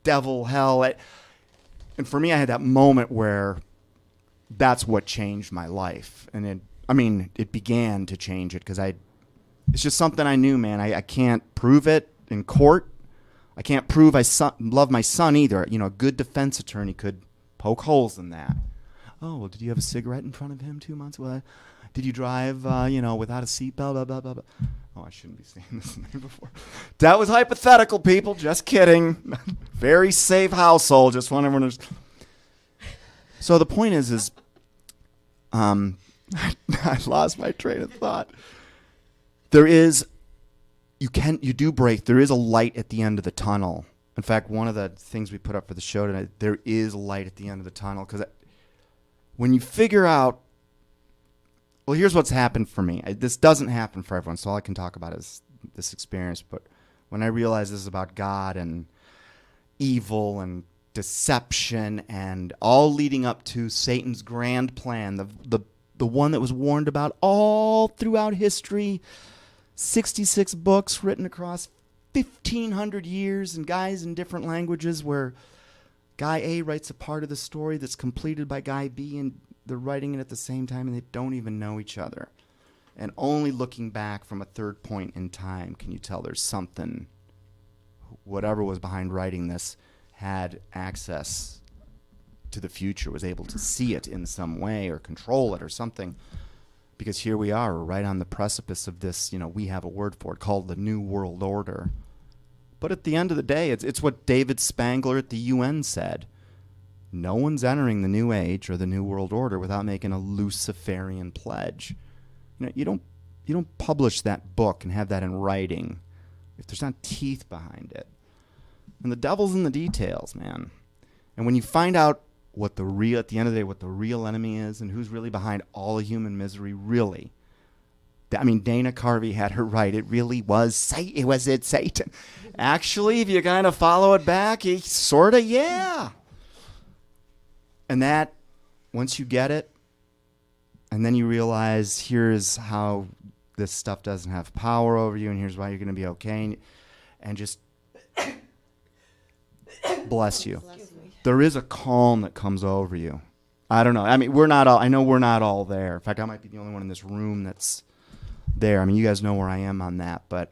devil hell. And for me, I had that moment where that's what changed my life. And it began to change it because it's just something I knew, man. I can't prove it in court. I can't prove I love my son either. A good defense attorney could poke holes in that. Oh, well, did you have a cigarette in front of him 2 months? Well, did you drive, without a seatbelt? Blah, blah, blah, blah. Oh, I shouldn't be saying this name before. That was hypothetical, people. Just kidding. Very safe household. Just want everyone to... So the point is I lost my train of thought. There is... You do break. There is a light at the end of the tunnel. In fact, one of the things we put up for the show tonight, there is a light at the end of the tunnel. Because when you figure out, well, here's what's happened for me. This doesn't happen for everyone, so all I can talk about is this experience. But when I realized this is about God and evil and deception and all leading up to Satan's grand plan, the one that was warned about all throughout history, 66 books written across 1,500 years and guys in different languages where guy A writes a part of the story that's completed by guy B and they're writing it at the same time and they don't even know each other. And only looking back from a third point in time can you tell there's something, whatever was behind writing this had access to the future, was able to see it in some way or control it or something. Because here we are, right on the precipice of this, we have a word for it called the New World Order. But at the end of the day, it's what David Spangler at the UN said. No one's entering the New Age or the New World Order without making a Luciferian pledge. You don't publish that book and have that in writing if there's not teeth behind it. And the devil's in the details, man. And when you find out at the end of the day, what the real enemy is and who's really behind all the human misery, really. Dana Carvey had her right. It really was Satan. Actually, if you kind of follow it back, he sort of, yeah. And that, once you get it, and then you realize here's how this stuff doesn't have power over you, and here's why you're going to be okay, and just bless you. There is a calm that comes over you. I don't know. I know we're not all there. In fact, I might be the only one in this room that's there. You guys know where I am on that. But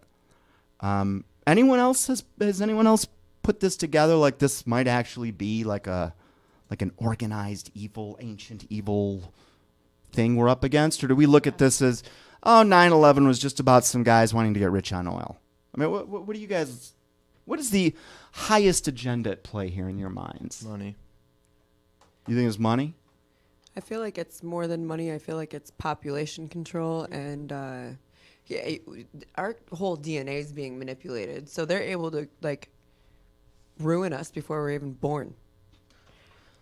has anyone else put this together? Like this might actually be like an organized ancient evil thing we're up against? Or do we look at this as, 9/11 was just about some guys wanting to get rich on oil? What do you guys... What is the highest agenda at play here in your minds? Money. You think it's money? I feel like it's more than money. I feel like it's population control and our whole DNA is being manipulated. So they're able to ruin us before we're even born.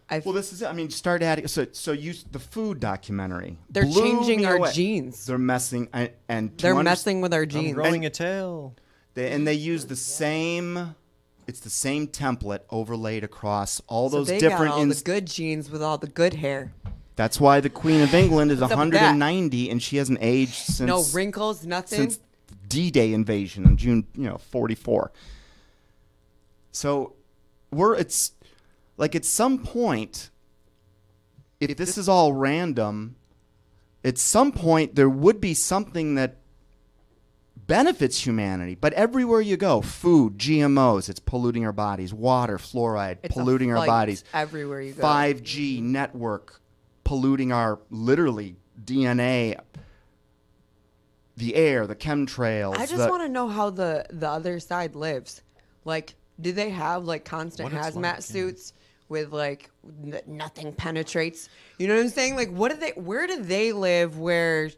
Well, this is it. Start adding. So use the food documentary. They're changing our genes. They're messing they're messing with our genes. I'm growing a tail. They use the same. It's the same template overlaid across all those they different. got all the good genes with all the good hair. That's why the Queen of England is 190 and she hasn't aged since no wrinkles, nothing. Since D-Day invasion in June, 44. So it's like at some point, if this is all random, at some point there would be something that benefits humanity. But everywhere you go, food, GMOs, it's polluting our bodies. Water, fluoride, it's polluting our bodies. Everywhere you go. 5G network, polluting our, literally, DNA, the air, the chemtrails. I just want to know how the other side lives. Do they have, constant hazmat suits with, nothing penetrates? You know what I'm saying? Where do they live where...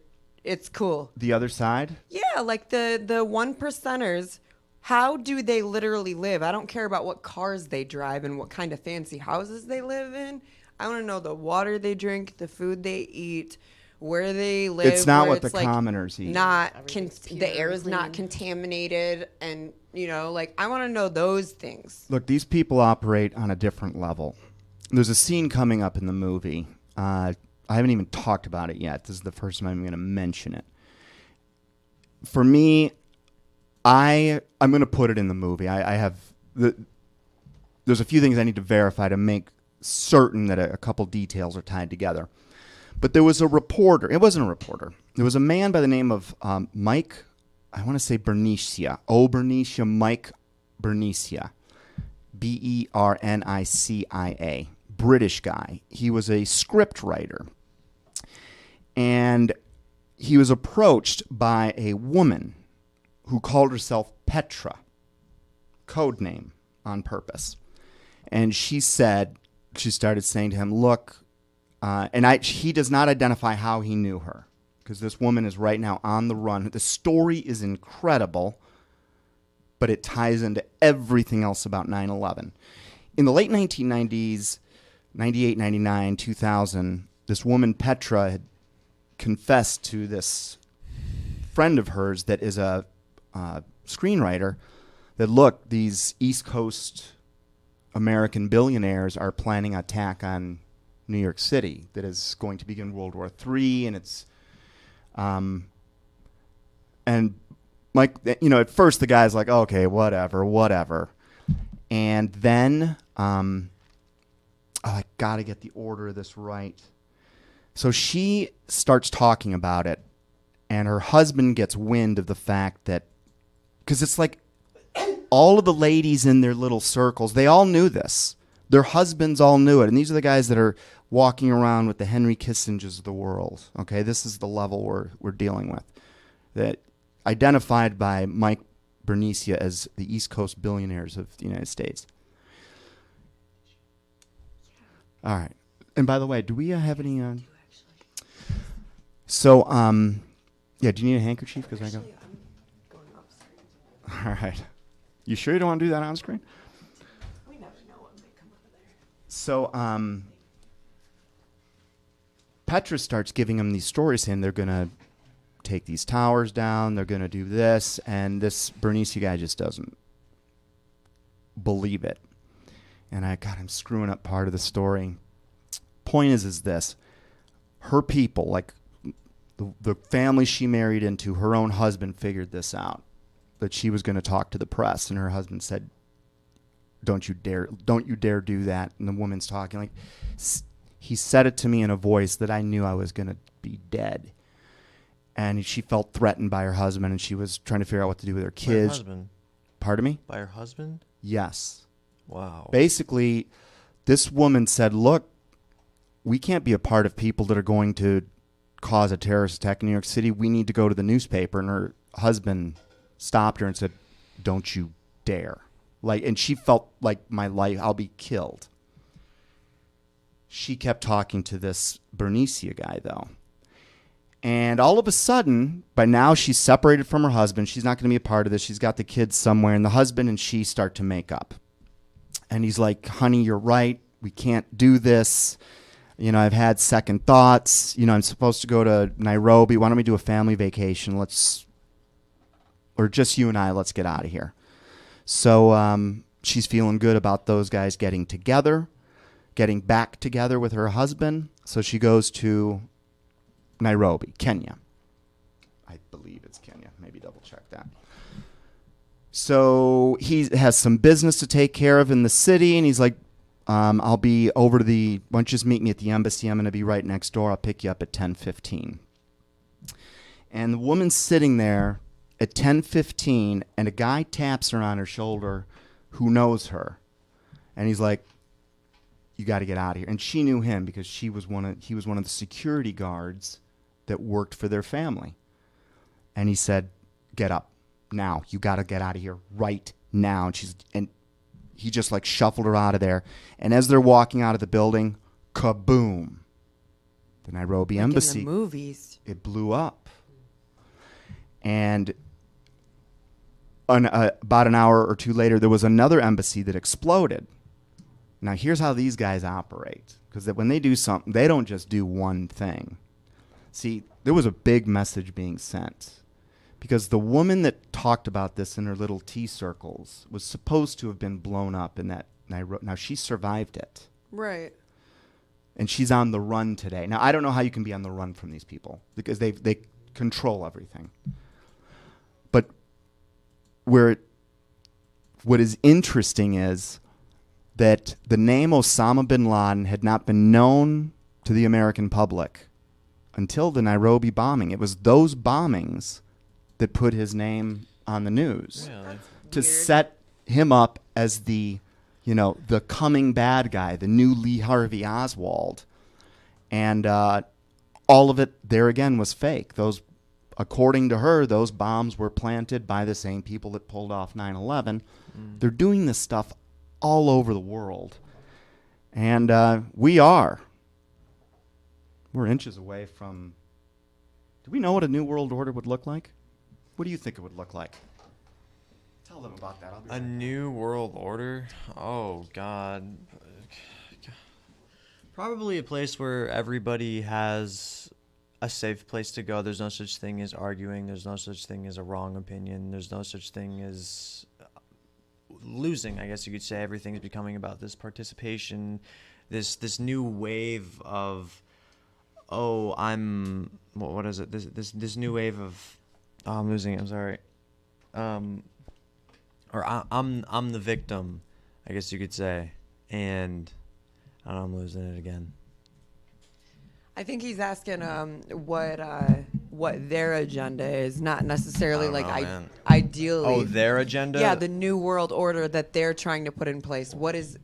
It's cool. The other side? Yeah, the 1%ers, how do they literally live? I don't care about what cars they drive and what kind of fancy houses they live in. I want to know the water they drink, the food they eat, where they live. It's not where what the it's, like, commoners eat. Not Everything's the air is pure, not clean. contaminated, and like I want to know those things. Look, these people operate on a different level. There's a scene coming up in the movie. I haven't even talked about it yet. This is the first time I'm going to mention it. For me, I'm going to put it in the movie. There's a few things I need to verify to make certain that a couple details are tied together. But there was a reporter. It wasn't a reporter. There was a man by the name of Mike, I want to say Bernicia. Bernicia, Mike Bernicia. Bernicia. British guy. He was a script writer. And he was approached by a woman who called herself Petra. Code name on purpose. And she started saying to him, look, he does not identify how he knew her, because this woman is right now on the run. The story is incredible, but it ties into everything else about 9/11. In the late 1990s, 98, 99, 2000, this woman, Petra, had confessed to this friend of hers that is a screenwriter that, look, these East Coast American billionaires are planning an attack on New York City that is going to begin World War III, and it's and Mike, at first the guy's like, okay, whatever, and then I gotta get the order of this right. So she starts talking about it, and her husband gets wind of the fact that, because it's like all of the ladies in their little circles, they all knew this. Their husbands all knew it. And these are the guys that are walking around with the Henry Kissingers of the world. Okay, this is the level we're dealing with. That identified by Mike Bernicia as the East Coast billionaires of the United States. All right. And by the way, do we have any... So, yeah, do you need a handkerchief? Because I go... All right. You sure you don't want to do that on screen? We never know what may come out of there. So, Petra starts giving him these stories saying they're going to take these towers down, they're going to do this, and this Bernicia guy just doesn't believe it. And I'm screwing up part of the story. Point is this. Her people, like the family she married into, her own husband figured this out, that she was going to talk to the press, and her husband said, don't you dare do that. And the woman's talking like, he said it to me in a voice that I knew I was going to be dead. And she felt threatened by her husband, and she was trying to figure out what to do with her kids. By her husband? Pardon me? By her husband? Yes. Wow. Basically, this woman said, look, we can't be a part of people that are going to cause a terrorist attack in New York City. We need to go to the newspaper. And her husband stopped her and said, don't you dare. And she felt like my life, I'll be killed. She kept talking to this Bernicia guy, though. And all of a sudden, by now she's separated from her husband. She's not going to be a part of this. She's got the kids somewhere. And the husband and she start to make up. And he's like, honey, you're right. We can't do this. I've had second thoughts. I'm supposed to go to Nairobi. Why don't we do a family vacation? Or just you and I, let's get out of here. So she's feeling good about those guys getting back together with her husband. So she goes to Nairobi, Kenya. I believe it's Kenya. Maybe double check that. So he has some business to take care of in the city, and he's like, I'll be over to why don't you just meet me at the embassy? I'm going to be right next door. I'll pick you up at 10:15. And the woman's sitting there at 10:15, and a guy taps her on her shoulder who knows her. And he's like, you got to get out of here. And she knew him because he was one of the security guards that worked for their family. And he said, get up now. You got to get out of here right now. And he just shuffled her out of there. And as they're walking out of the building, kaboom. The Nairobi embassy. In the movies. It blew up. And about an hour or two later, there was another embassy that exploded. Now, here's how these guys operate. Because when they do something, they don't just do one thing. See, there was a big message being sent. Because the woman that talked about this in her little tea circles was supposed to have been blown up in that Nairobi. Now, she survived it. Right. And she's on the run today. Now, I don't know how you can be on the run from these people because they control everything. But what is interesting is that the name Osama bin Laden had not been known to the American public until the Nairobi bombing. It was those bombings that put his name on the news to set him up as the coming bad guy, the new Lee Harvey Oswald. And all of it there again was fake. According to her, those bombs were planted by the same people that pulled off 9/11. They're doing this stuff all over the world. And we're inches away from... Do we know what a new world order would look like? What do you think it would look like? Tell them about that. A new world order? Oh, God. Probably a place where everybody has a safe place to go. There's no such thing as arguing. There's no such thing as a wrong opinion. There's no such thing as losing, I guess you could say. Everything's becoming about this participation, this new wave of, what is it? This new wave of, I'm losing it. I'm sorry. Or I'm the victim, I guess you could say, and I don't know, I'm losing it again. I think he's asking what their agenda is, not necessarily ideally. Oh, their agenda? Yeah, the new world order that they're trying to put in place. What is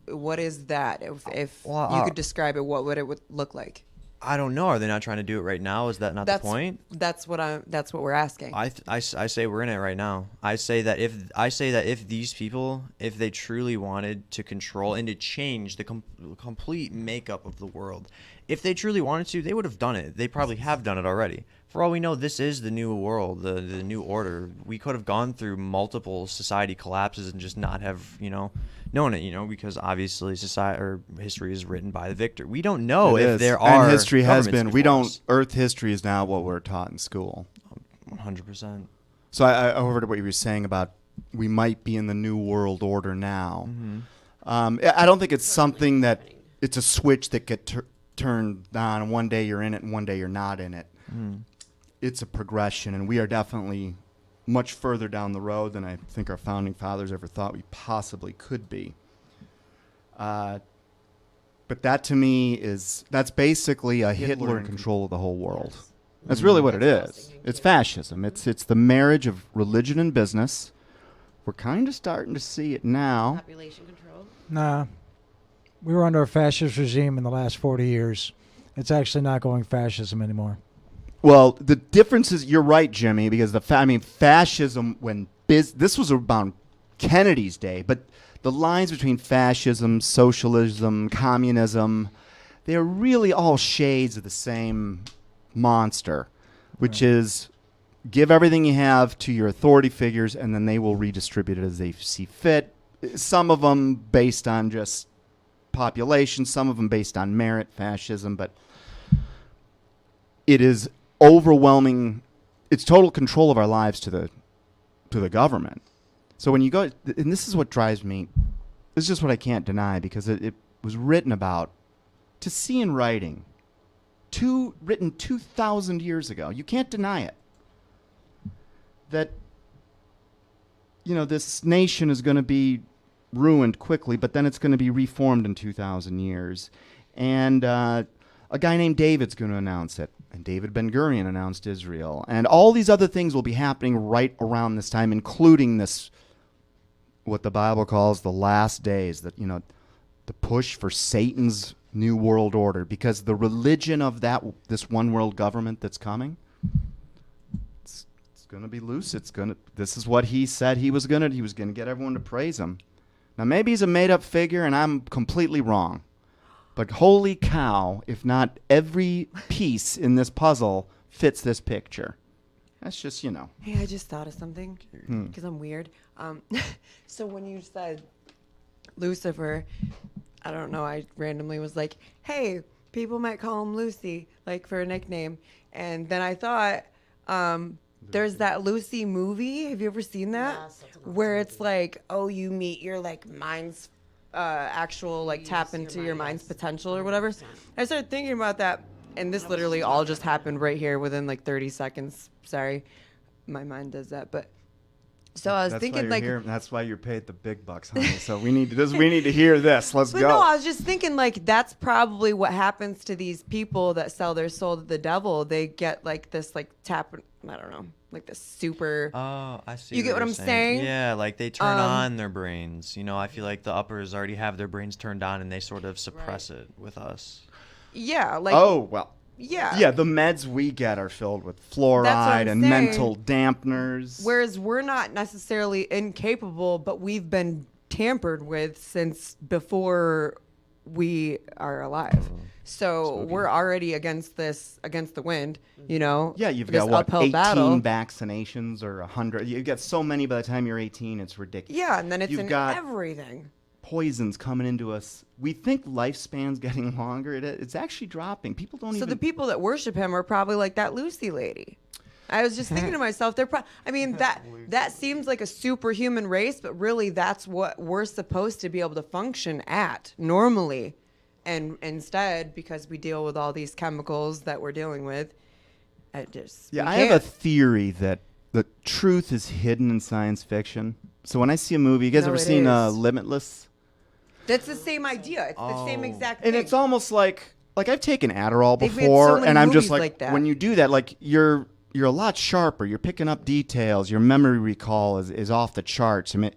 that? If you could describe it, what would it look like? I don't know. Are they not trying to do it right now? Is that not the point? That's what we're asking. I say we're in it right now. I say that if these people, if they truly wanted to control and to change the complete makeup of the world, if they truly wanted to, they would have done it. They probably have done it already. For all we know, this is the new world, the new order. We could have gone through multiple society collapses and just not have, known it, because obviously society or history is written by the victor. We don't know if there are. And history has been. We don't. us. Earth history is now what we're taught in school. 100%. So I heard what you were saying about we might be in the new world order now. Mm-hmm. I don't think it's something that it's a switch that gets turned on, and one day you're in it and one day you're not in it. Mm. It's a progression, and we are definitely much further down the road than I think our founding fathers ever thought we possibly could be. But that to me that's basically a Hitler in control of the whole world. That's really what it is. It's fascism. It's the marriage of religion and business. We're kind of starting to see it now. Population control. Nah. We were under a fascist regime in the last 40 years. It's actually not going fascism anymore. Well, the difference is, you're right, Jimmy, because fascism, this was about Kennedy's day, but the lines between fascism, socialism, communism, they're really all shades of the same monster, which is give everything you have to your authority figures, and then they will redistribute it as they see fit. Some of them based on just population, some of them based on merit, fascism, but it is overwhelming. It's total control of our lives to the government. So when you go, and this is what drives me, this is just what I can't deny, because it was written about, to see in writing, written 2,000 years ago. You can't deny it. That, this nation is going to be ruined quickly, but then it's going to be reformed in 2,000 years. And a guy named David's going to announce it. And David Ben-Gurion announced Israel. And all these other things will be happening right around this time, including this, what the Bible calls the last days, that, the push for Satan's new world order, because the religion of this one world government that's coming, it's going to be loose. This is what he said he was going to get everyone to praise him. Now, maybe he's a made-up figure, and I'm completely wrong. But holy cow, if not every piece in this puzzle fits this picture. That's just, Hey, I just thought of something, because I'm weird. So when you said Lucifer, I don't know, I randomly was like, hey, People might call him Lucy, like for a nickname. And then I thought, there's that Lucy movie. Have you ever seen that? Yes, that's an awesome Where it's like, oh, you meet your like mind's actual like tap Use into your your mind, mind's yes. potential or whatever. 100%. I started thinking about that, and this literally all just happened right here within like 30 seconds. Sorry, my mind does that, but. So I was That's thinking, why like, you're here. That's why you're paid the big bucks, honey. So we need this. We need to hear this. Let's but go. no, I was just thinking, like, that's probably what happens to these people that sell their soul to the devil. They get like this, like, tap. I don't know, like this super. Oh, I see. You get what you're I'm saying? Yeah, like they turn on their brains. You know, I feel like the uppers already have their brains turned on, and they sort of suppress it with us. Yeah, like. Oh well. Yeah. Yeah, the meds we get are filled with That's what fluoride I'm and saying. mental dampeners. Whereas we're not necessarily incapable, but we've been tampered with since before we are alive. So we're already against the wind, you know? Yeah, you've this got what, uphill 18 battle. vaccinations or 100. You get so many by the time you're 18, it's ridiculous. Yeah, and then it's You've in got everything. poisons coming into us. We think lifespan's getting longer. It's actually dropping. People don't So even. the people that worship him are probably like that Lucy lady. I was just thinking to myself, I mean, that seems like a superhuman race, but really that's what we're supposed to be able to function at normally. And instead, because we deal with all these chemicals that we're dealing with, Yeah, I have a theory that the truth is hidden in science fiction. So when I see a movie, you guys No, ever it seen is. Limitless? That's the same idea. It's the same exact thing. And it's almost like I've taken Adderall They've made before, so many and I'm just movies like like that. when you do that, like you're a lot sharper. You're picking up details. Your memory recall is off the charts. I mean,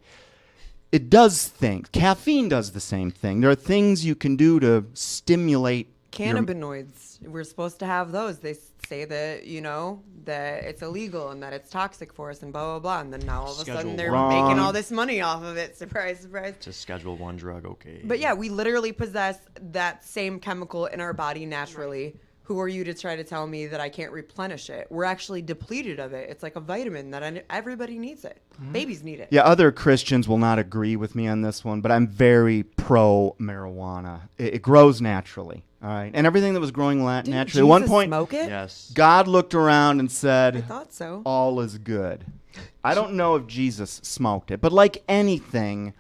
it does things. Caffeine does the same thing. There are things you can do to stimulate your- Cannabinoids. We're supposed to have those. They say that, you know, that it's illegal and that it's toxic for us and blah, blah, blah. And then now all of a Schedule sudden they're wrong. making all this money off of it. Surprise, surprise. It's a Schedule 1 drug, okay. But yeah, we literally possess that same chemical in our body naturally. Who are you to try to tell me that I can't replenish it? We're actually depleted of it. It's like a vitamin that everybody needs it. Babies need it. Yeah, other Christians will not agree with me on this one, but I'm very pro marijuana. It grows naturally, all right? And everything that was growing naturally. Didn't At one Jesus point, smoke it? yes. God looked around and I said, thought so. all is good. I don't know if Jesus smoked it, but like anything,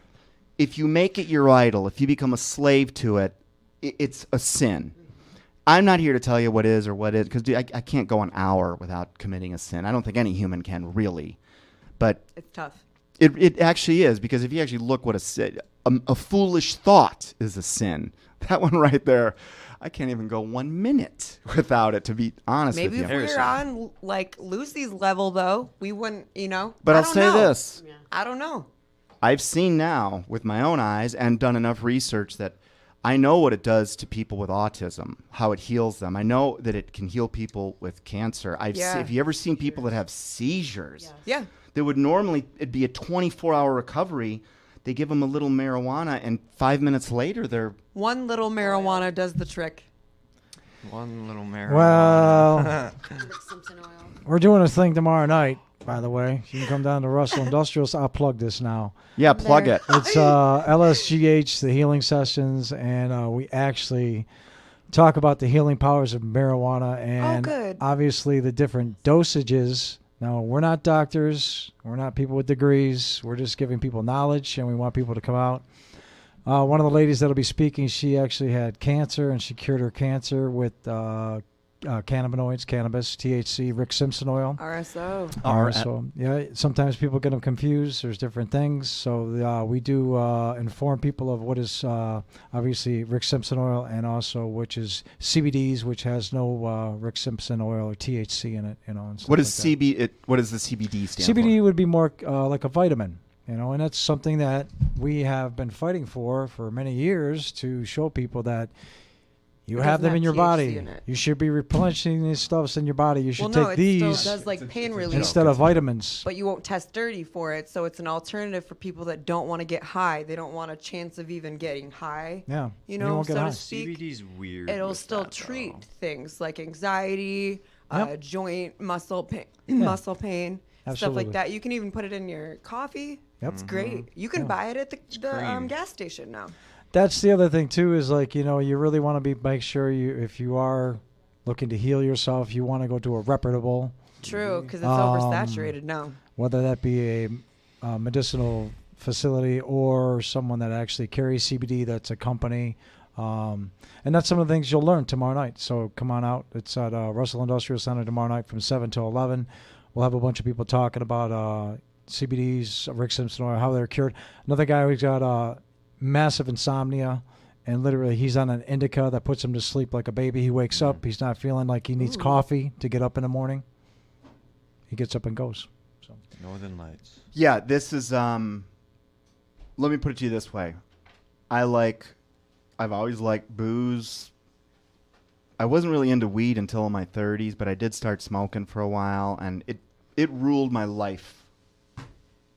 if you make it your idol, if you become a slave to it, it's a sin. I'm not here to tell you what is or what is, because I can't go an hour without committing a sin. I don't think any human can really. But It's tough. it actually is, because if you actually look what a foolish thought is a sin. That one right there, I can't even go 1 minute without it, to be honest Maybe with if you. we were on like Lucy's level, though, we wouldn't, you know. But I I'll don't say know. this. I don't know. I've seen now with my own eyes and done enough research that I know what it does to people with autism, how it heals them. I know that it can heal people with cancer. Yeah. Have you ever seen people that have seizures? Yeah. That would normally, it'd be a 24-hour recovery. They give them a little marijuana, and 5 minutes later, they're... One little marijuana does the trick. One little marijuana. Well, Simpson oil. we're doing a thing tomorrow night, by the way. You can come down to Russell Industrials. I'll plug this now. Yeah, plug it. It's LSGH, the healing sessions, and we actually talk about the healing powers of marijuana and good. obviously the different dosages. Now, we're not doctors. We're not people with degrees. We're just giving people knowledge, and we want people to come out. One of the ladies that'll be speaking, she actually had cancer, and she cured her cancer with cannabinoids, cannabis, THC, Rick Simpson oil. RSO. So yeah, sometimes people get them confused. There's different things. So we do inform people of what is obviously Rick Simpson oil, and also which is CBDs, which has no Rick Simpson oil or THC in it. You know. And stuff What is like that. what does the CBD stand CBD for? would be more like a vitamin. You know, and that's something that we have been fighting for many years, to show people that you It have doesn't them have in your THC body. in it. You should be replenishing these stuffs in your body. You should Well, no, take it these still does like pain relief. instead of vitamins. But you won't test dirty for it, so it's an alternative for people that don't want to get high. They don't want a chance of even getting high. Yeah, You you know, won't get so high. to speak. CBD's weird. It'll with still that, treat though. things like anxiety, Yep. joint muscle pain, stuff Absolutely. like that. You can even put it in your coffee. Yep. It's great. You can Yeah. buy it at the cream. gas station now. That's the other thing too. Is like, you know, you really want to make sure if you are looking to heal yourself, you want to go to a reputable. True, because it's oversaturated now. Whether that be a medicinal facility or someone that actually carries CBD, that's a company. And that's some of the things you'll learn tomorrow night. So come on out. It's at Russell Industrial Center tomorrow night from 7 to 11. We'll have a bunch of people talking about CBDs, Rick Simpson oil, how they're cured. Another guy who's got massive insomnia, and literally he's on an indica that puts him to sleep like a baby. He wakes up. He's not feeling like he needs coffee to get up in the morning. He gets up and goes. So Northern Lights. Yeah, this is. Let me put it to you this way: I've always liked booze. I wasn't really into weed until in my 30s, but I did start smoking for a while, and it ruled my life.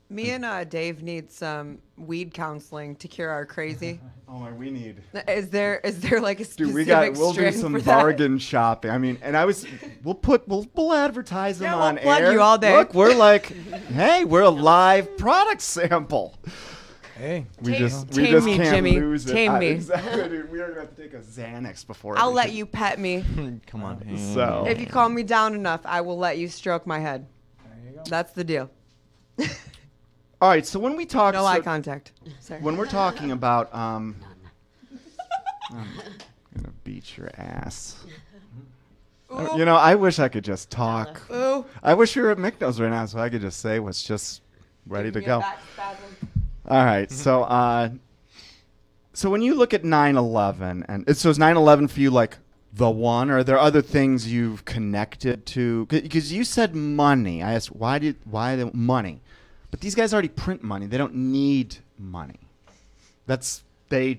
Me and Dave need some weed counseling to cure our crazy. Oh my, we need. Is there like a specific Dude, we'll do strain some for that? bargain shopping. I mean, and we'll advertise them Yeah, on we'll plug air. you all day. Look, we're like, hey, we're a live product sample. hey, We Tame- just tame me, can't Jimmy. lose it. Tame me. Exactly, dude. We are gonna have to take a Xanax before. I'll let everything. you pet me. Come on. So If you calm me down enough, I will let you stroke my head. there you go. That's the deal. all right. So when we talk, No eye contact. Sorry. when we're talking about, I'm gonna beat your ass. You know, I wish I could just talk. Ooh. I wish we were at Micknos right now so I could just say what's just ready to Give me a go. back spasm. All right. So when you look at 9/11, and so is 9/11 for you like the one, or are there other things you've connected to? Because you said money. I asked why the money, but these guys already print money. They don't need money. In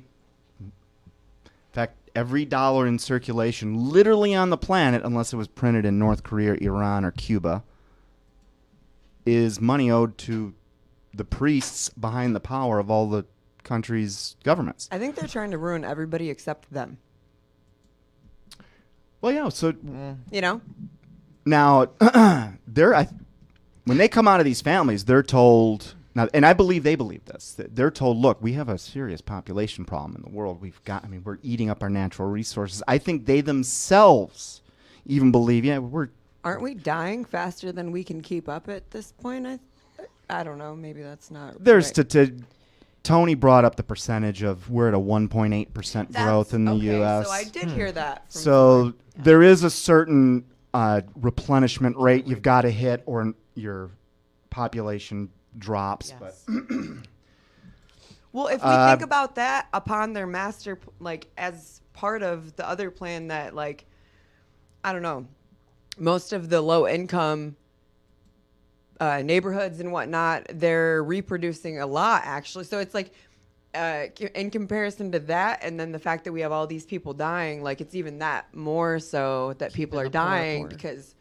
fact, every dollar in circulation, literally on the planet, unless it was printed in North Korea, Iran, or Cuba, is money owed to the priests behind the power of all the countries' governments. I think they're trying to ruin everybody except them. Well, yeah. So You know? now, when they come out of these families, they're told now, and I believe they believe this. That they're told, look, we have a serious population problem in the world. We're eating up our natural resources. I think they themselves even believe, Aren't we dying faster than we can keep up at this point? I don't know. Maybe that's not. there's right. Tony brought up the percentage of we're at a 1.8% growth in the okay, U.S. So I did hear that. From So there is a certain replenishment rate you've got to hit, or your population drops. Yes. But well, if we think about that upon their master, like as part of the other plan that, like, I don't know, most of the low income neighborhoods and whatnot, they're reproducing a lot actually. So it's like, in comparison to that, and then the fact that we have all these people dying, like it's even that more so that people are the poor dying poor. because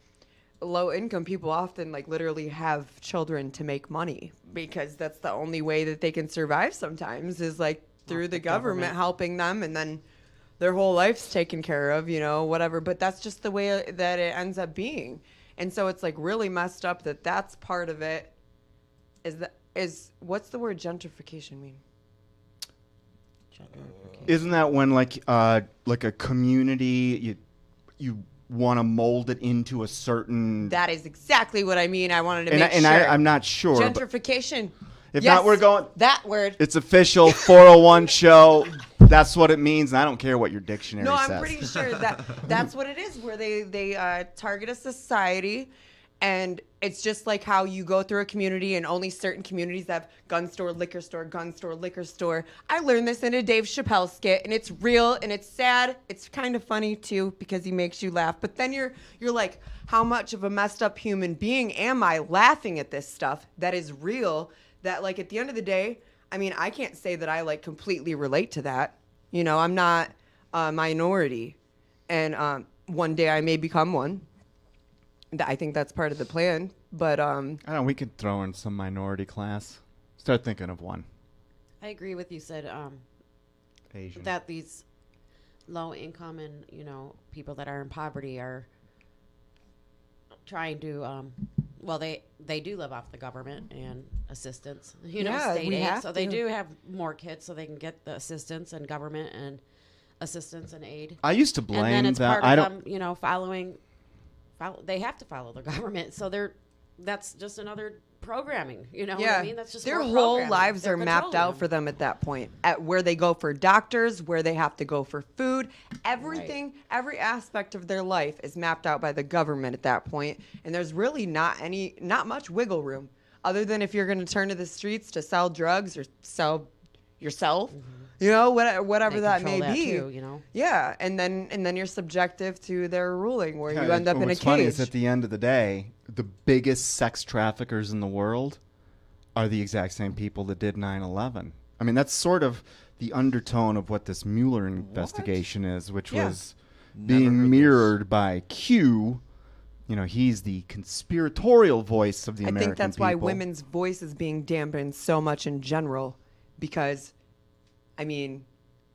low income people often like literally have children to make money because that's the only way that they can survive sometimes is like through the government helping them, and then their whole life's taken care of, you know, whatever. But that's just the way that it ends up being. And so it's like really messed up that that's part of it. Is what's the word gentrification mean? isn't that when like a community you want to mold it into a certain? That is exactly what I mean. I wanted to and make and sure. I'm not sure. but Gentrification. if Yes, not, we're going. that word. It's official 401 show. That's what it means. And I don't care what your dictionary No, says. I'm pretty sure that's what it is, where they target a society, and it's just like how you go through a community and only certain communities have gun store, liquor store, gun store, liquor store. I learned this in a Dave Chappelle skit, and it's real and it's sad. It's kind of funny too because he makes you laugh. But then you're like, how much of a messed up human being am I laughing at this stuff that is real? That like at the end of the day, I mean, I can't say that I like completely relate to that. You know, I'm not a minority, and one day I may become one. I think that's part of the plan, but I don't know. We could throw in some minority class. Start thinking of one. I agree with you, said Asian. that these low income and people that are in poverty are trying to well, they do live off the government and assistance, you know, Yeah, state we aid. have So they to. do have more kids, so they can get the assistance and government and assistance and aid. I used to blame And then it's that. part I of don't. them, you know, they have to follow the government. So that's just another programming, you know what I mean? That's just their more whole programming. lives They're are mapped controlling out for them at that point. At where they go for doctors, where they have to go for food, everything, every aspect of their life is mapped out by the government at that point. And there's really not much wiggle room, other than if you're going to turn to the streets to sell drugs or sell yourself. You know, whatever They that may control that be. too, you know? Yeah, and then you're subjective to their ruling, where Yeah, you end up in a what's funny cage. is at the end of the day, the biggest sex traffickers in the world are the exact same people that did 9/11. I mean, that's sort of the undertone of what this Mueller investigation is, which Yeah. was Never heard being this. mirrored by Q. You know, he's the conspiratorial voice of the I American think that's why people. women's voice is being dampened so much in general, because, I mean,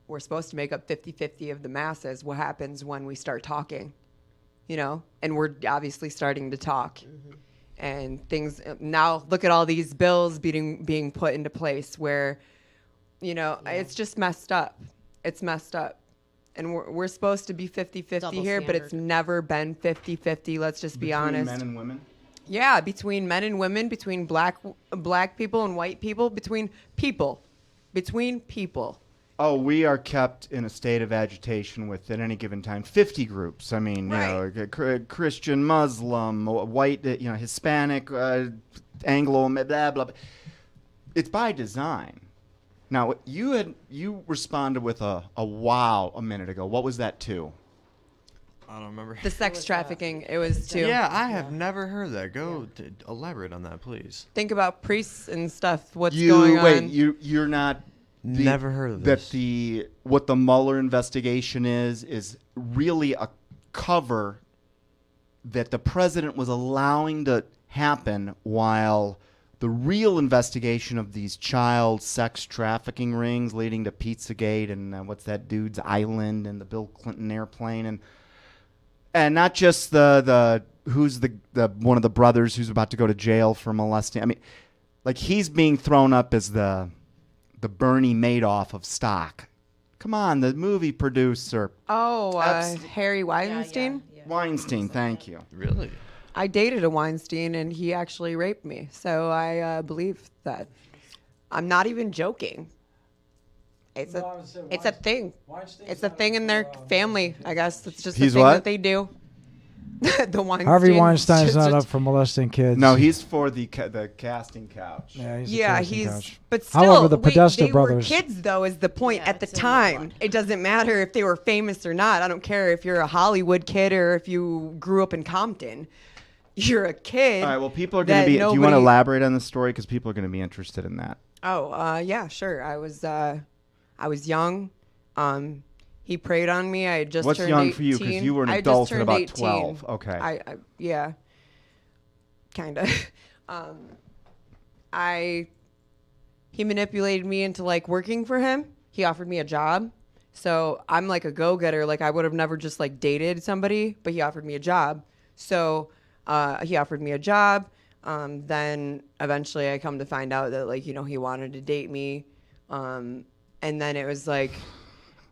we're supposed to make up 50-50 of the masses. What happens when we start talking? You know, and we're obviously starting to talk. And things now, look at all these bills being put into place where, you know, it's just messed up. It's messed up. And we're supposed to be 50-50 Double here, but it's standard. never been 50-50. Let's just be Between honest. men and women. Yeah, between men and women, between black people and white people, between people. Oh, we are kept in a state of agitation with, at any given time, 50 groups. I mean, Right. you know, Christian, Muslim, white, you know, Hispanic, Anglo, blah, blah, blah. It's by design. Now, you responded with a wow a minute ago. What was that to? I don't remember. The sex trafficking, it was too. Yeah, I have never heard that. Elaborate on that, please. Think about priests and stuff. What's going on? You're not. Never heard of this. What the Mueller investigation is really a cover that the president was allowing to happen while the real investigation of these child sex trafficking rings leading to Pizzagate and what's that dude's island and the Bill Clinton airplane and not just the who's the one of the brothers who's about to go to jail for molesting. I mean, like he's being thrown up as the Bernie Madoff of stock. Come on, the movie producer. Oh, Harry Weinstein? Weinstein, thank you. Really? I dated a Weinstein, and he actually raped me. So I believe that. I'm not even joking. It's a thing. It's a thing in their family, I guess. It's just a He's thing what? that they do. The Weinstein. Harvey Weinstein's not up for molesting kids. No, he's for the casting couch. Yeah, he's a Yeah, casting he's. couch. But still, However, the wait, Podesta they brothers. were kids, though, is the point Yeah, at the it's in the time. blood. It doesn't matter if they were famous or not. I don't care if you're a Hollywood kid or if you grew up in Compton. You're a kid. All right, well, people are going that to be. Do you want to nobody- elaborate on the story? Because people are going to be interested in that. Oh, yeah, sure. I was young. He preyed on me. I had just What's turned young 18. for you? 'Cause you were an I had adult just at turned about 18. 12. Okay. Yeah. Kind of. He manipulated me into like working for him. He offered me a job. So I'm like a go-getter. Like I would have never just like dated somebody, but he offered me a job. So he offered me a job. Then eventually I come to find out that like, you know, he wanted to date me. And then it was like,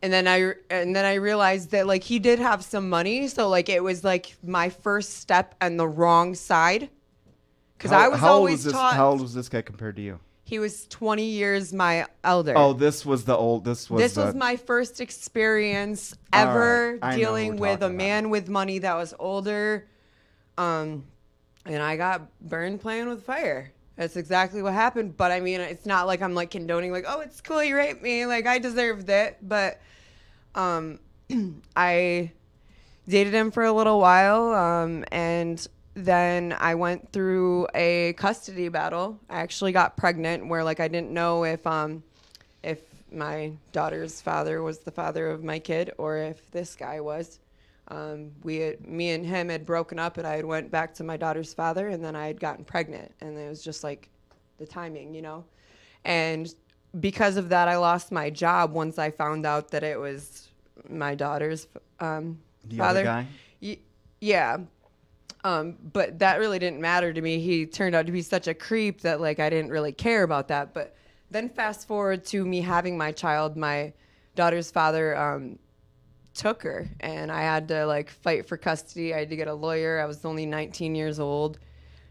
and then I realized that like he did have some money. So like it was like my first step on the wrong side. Cause I was always taught. How old was this guy compared to you? He was 20 years my elder. Oh, this was the old. This was my first experience All ever right. I know who dealing we're with a talking about. man with money that was older. And I got burned playing with fire. That's exactly what happened. But I mean, it's not like I'm like condoning like, oh, it's cool you raped me. Like I deserved it. But I dated him for a little while. And then I went through a custody battle. I actually got pregnant where like I didn't know if my daughter's father was the father of my kid or if this guy was. Me and him had broken up and I had went back to my daughter's father and then I had gotten pregnant and it was just like the timing, you know? And because of that, I lost my job once I found out that it was my daughter's the father. other guy. Yeah. But that really didn't matter to me. He turned out to be such a creep that like I didn't really care about that. But then fast forward to me having my child, my daughter's father took her, and I had to like fight for custody. I had to get a lawyer. I was only 19 years old.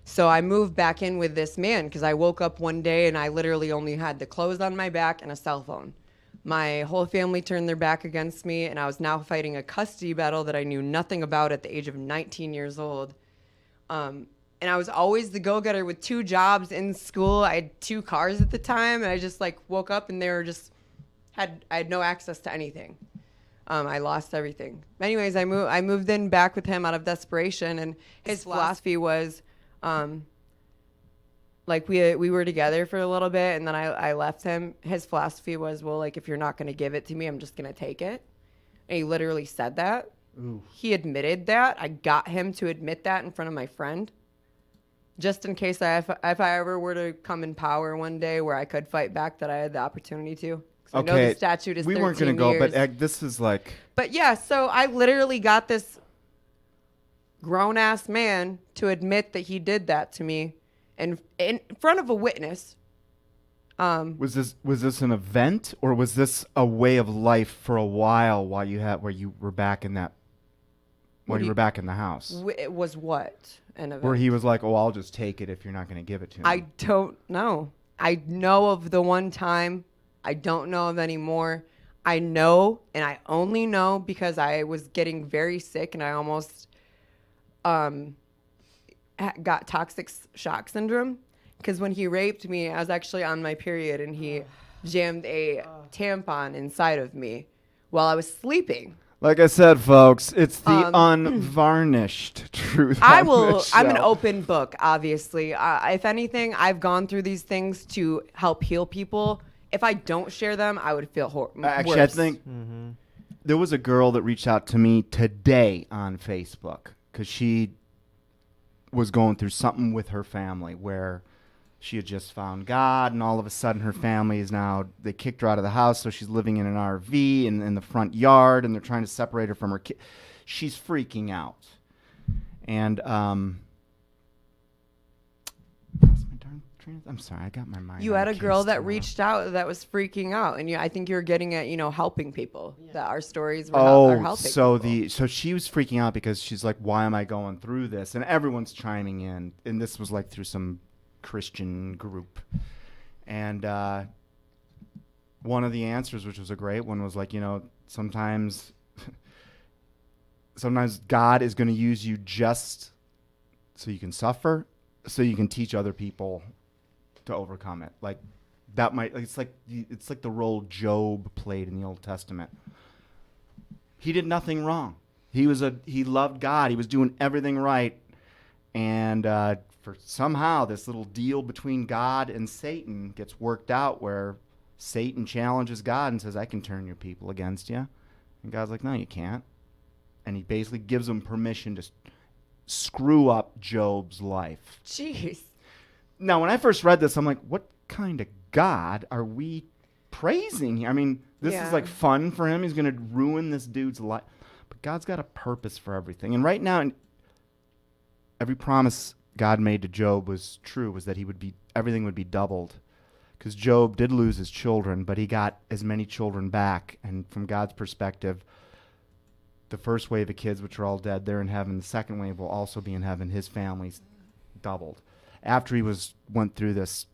So I moved back in with this man because I woke up one day and I literally only had the clothes on my back and a cell phone. My whole family turned their back against me, and I was now fighting a custody battle that I knew nothing about at the age of 19 years old. And I was always the go-getter with 2 jobs in school. I had 2 cars at the time, and I just like woke up and they were just I had no access to anything. I lost everything. Anyways, I moved in back with him out of desperation, and his philosophy was, like we were together for a little bit, and then I left him. His philosophy was, well, like if you're not going to give it to me, I'm just going to take it. And he literally said that. Ooh. He admitted that. I got him to admit that in front of my friend, just in case if I ever were to come in power one day where I could fight back, that I had the opportunity to. Okay. I know the statute is 13 years. We weren't going to go, but this is like... But yeah, so I literally got this grown-ass man to admit that he did that to me in front of a witness. Was this an event, or was this a way of life for a while where you were back in that... When you were back in the house? It was what? An event? Where he was like, oh, I'll just take it if you're not going to give it to me. I don't know. I know of the one time... I don't know of any more. I know, and I only know because I was getting very sick and I almost got toxic shock syndrome. Because when he raped me, I was actually on my period, and he jammed a tampon inside of me while I was sleeping. Like I said, folks, it's the unvarnished truth. I'm an open book, obviously. If anything, I've gone through these things to help heal people. If I don't share them, I would feel Actually, worse. I think there was a girl that reached out to me today on Facebook because she was going through something with her family where she had just found God, and all of a sudden her family is now, they kicked her out of the house, so she's living in an RV in the front yard, and they're trying to separate her from her kid. She's freaking out. And I'm sorry, I got my mind. You had a girl that reached out that was freaking out, and I think you're getting at helping people. Yeah. That our stories were are helping. So she was freaking out because she's like, why am I going through this? And everyone's chiming in, and this was like through some Christian group, and one of the answers, which was a great one, was like, sometimes God is going to use you just so you can suffer, so you can teach other people to overcome it. Like that it's like the role Job played in the Old Testament. He did nothing wrong. He loved God. He was doing everything right. And for somehow this little deal between God and Satan gets worked out where Satan challenges God and says, I can turn your people against you. And God's like, no, you can't. And he basically gives him permission to screw up Job's life. Jeez. Now, when I first read this, I'm like, what kind of God are we praising here? I mean, this is like fun for him. He's going to ruin this dude's life. But God's got a purpose for everything. And right now, every promise God made to Job was true, was that everything would be doubled. Because Job did lose his children, but he got as many children back. And from God's perspective, the first wave of kids, which are all dead, they're in heaven. The second wave will also be in heaven. His family's doubled. After he went through this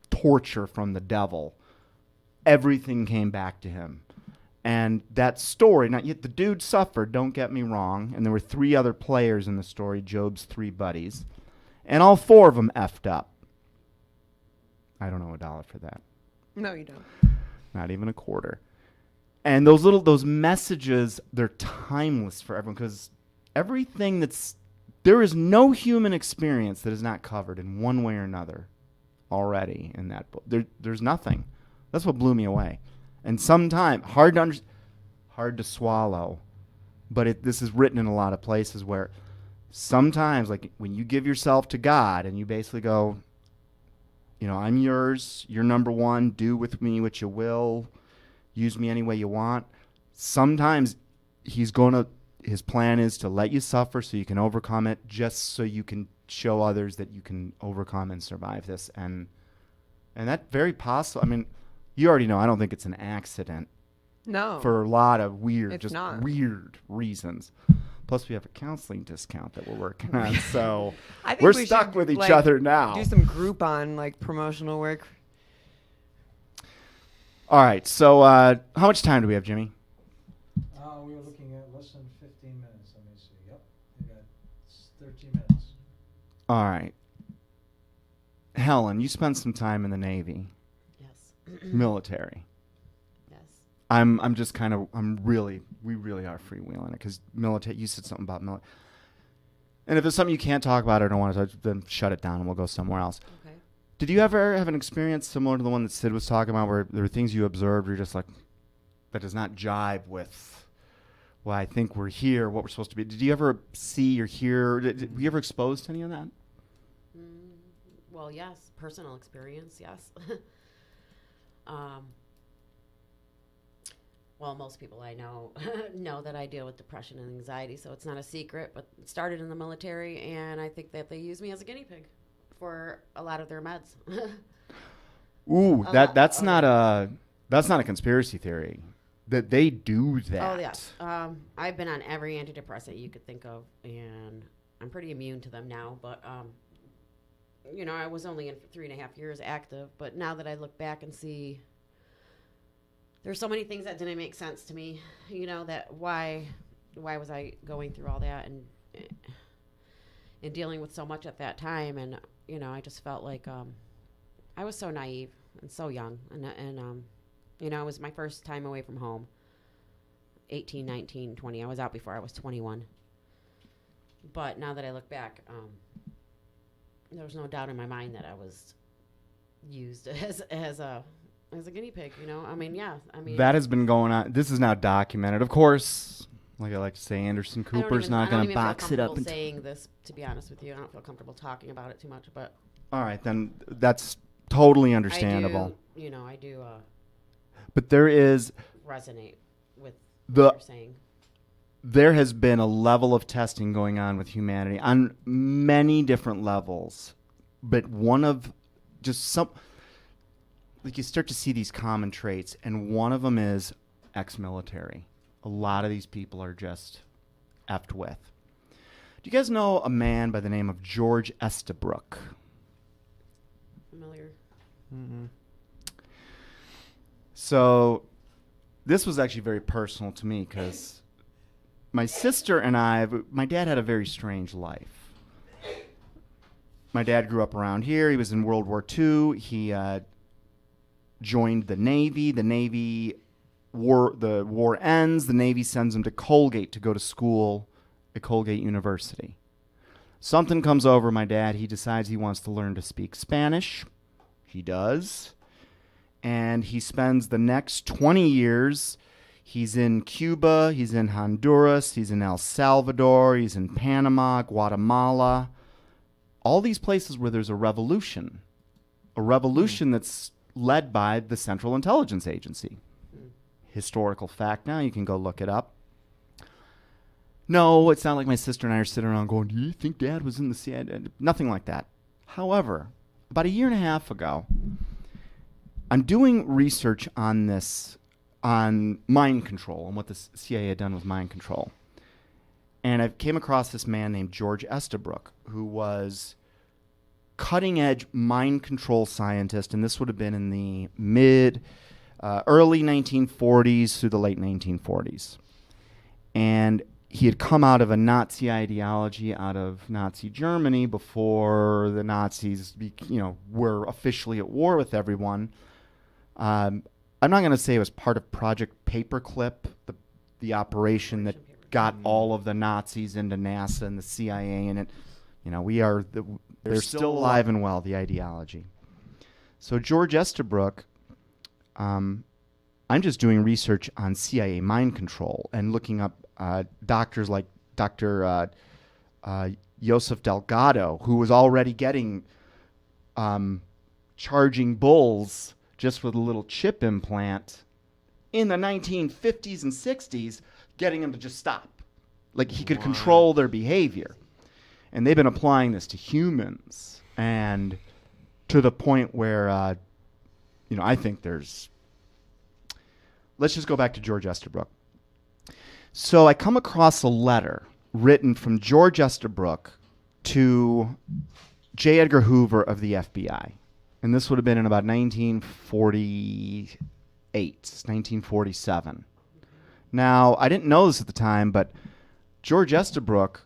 torture from the devil, everything came back to him. And that story, not yet the dude suffered, don't get me wrong, and there were 3 other players in the story, Job's 3 buddies, and all 4 of them effed up. I don't know $1 for that. No, you don't. Not even a quarter. And those messages, they're timeless for everyone, because everything there is no human experience that is not covered in one way or another already in that book. There's nothing. That's what blew me away. And sometimes, hard to swallow, but this is written in a lot of places where sometimes, like when you give yourself to God and you basically go, I'm yours, you're number one, do with me what you will, use me any way you want. Sometimes he's going to his plan is to let you suffer so you can overcome it, just so you can show others that you can overcome and survive this. And that very possible. I mean, you already know. I don't think it's an accident No. for a lot of weird, It's just not. weird reasons. Plus, we have a counseling discount that we're working on, so I think we're we stuck should, with each like, other now. Do some Groupon like promotional work. All right. So, how much time do we have, Jimmy? We were looking at less than 15 minutes. Let me see. Yep, we got 13 minutes. All right. Helen, you spent some time in the Navy, Yes. military. Yes. We really are freewheeling it because military. You said something about military, and if it's something you can't talk about or don't want to touch, then shut it down and we'll go somewhere else. Okay. Did you ever have an experience similar to the one that Sid was talking about, where there were things you observed where you're just like, that does not jibe with, well, I think we're here, what we're supposed to be. Did you ever see or hear? Were you ever exposed to any of that? Well, yes, personal experience, yes. Well, most people I know know that I deal with depression and anxiety, so it's not a secret, but it started in the military, and I think that they use me as a guinea pig for a lot of their meds. Ooh, that's not a conspiracy theory. That they do that. Oh, yes. I've been on every antidepressant you could think of, and I'm pretty immune to them now, but I was only in for 3.5 years active, but now that I look back and see there's so many things that didn't make sense to me, that why was I going through all that and dealing with so much at that time, and I just felt like I was so naive and so young, and it was my first time away from home. 18, 19, 20. I was out before I was 21. But now that I look back, there was no doubt in my mind that I was used as a guinea pig. That has been going on. This is now documented. Of course, like I like to say, Anderson Cooper's not going to box it up. I'm saying this, to be honest with you. I don't feel comfortable talking about it too much, but all right, then that's totally understandable. I do. But there is resonate with what you're saying. There has been a level of testing going on with humanity on many different levels, but one of just some, like you start to see these common traits, and one of them is ex-military. A lot of these people are just effed with. Do you guys know a man by the name of George Estabrook? Familiar. Mm-mm. So this was actually very personal to me because my sister and my dad had a very strange life. My dad grew up around here. He was in World War II. He joined the Navy. The war ends. The Navy sends him to Colgate to go to school at Colgate University. Something comes over my dad. He decides he wants to learn to speak Spanish. He does. And he spends the next 20 years, he's in Cuba, he's in Honduras, he's in El Salvador, he's in Panama, Guatemala, all these places where there's a revolution that's led by the Central Intelligence Agency. Historical fact now, you can go look it up. No, it's not like my sister and I are sitting around going, do you think Dad was in the CIA? Nothing like that. However, about a year and a half ago, I'm doing research on this, on mind control and what the CIA had done with mind control. And I came across this man named George Estabrook, who was cutting-edge mind control scientist, and this would have been in the early 1940s through the late 1940s. And he had come out of a Nazi ideology out of Nazi Germany before the Nazis, were officially at war with everyone. I'm not going to say it was part of Project Paperclip, the operation that got all of the Nazis into NASA and the CIA, and they're still alive and well, the ideology. So George Estabrook, I'm just doing research on CIA mind control and looking up doctors like Dr. Joseph Delgado, who was already getting charging bulls just with a little chip implant in the 1950s and 60s, getting them to just stop. like he could control their behavior. And they've been applying this to humans, and to the point where, I think there's. Let's just go back to George Estabrook. So I come across a letter written from George Estabrook to J. Edgar Hoover of the FBI. And this would have been in about 1948, 1947. Now, I didn't know this at the time, but George Estabrook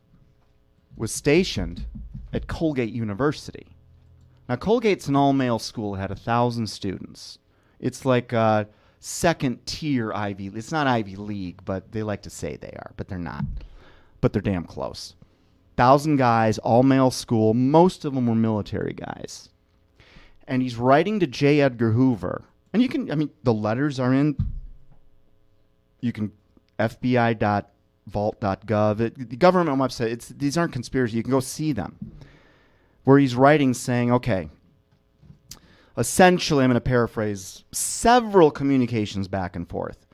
was stationed at Colgate University. Now, Colgate's an all-male school. It had 1,000 students. It's like a second-tier Ivy. It's not Ivy League, but they like to say they are, but they're not. But they're damn close. 1,000 guys, all-male school. Most of them were military guys. And he's writing to J. Edgar Hoover. And you can, the letters are in, you can, FBI.vault.gov, the government website. These aren't conspiracy. You can go see them. Where he's writing saying, okay, essentially, I'm going to paraphrase, several communications back and forth.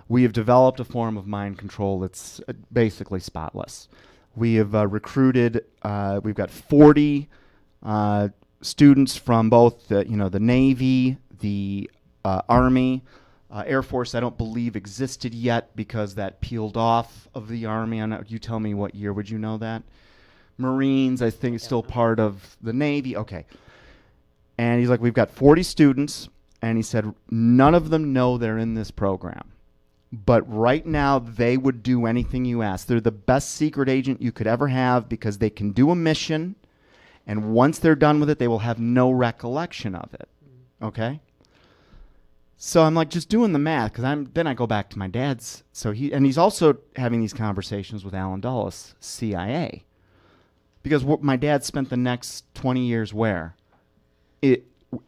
We have developed a form of mind control that's basically spotless. We have recruited, we've got 40 students from both the Navy, the Army, Air Force. I don't believe existed yet because that peeled off of the Army. You tell me what year. Would you know that? Marines, I think, is still part of the Navy. Okay. And he's like, we've got 40 students, and he said, none of them know they're in this program. But right now, they would do anything you ask. They're the best secret agent you could ever have because they can do a mission, and once they're done with it, they will have no recollection of it. Okay? So I'm like just doing the math because then I go back to my dad's. He's also having these conversations with Alan Dulles, CIA. Because my dad spent the next 20 years where?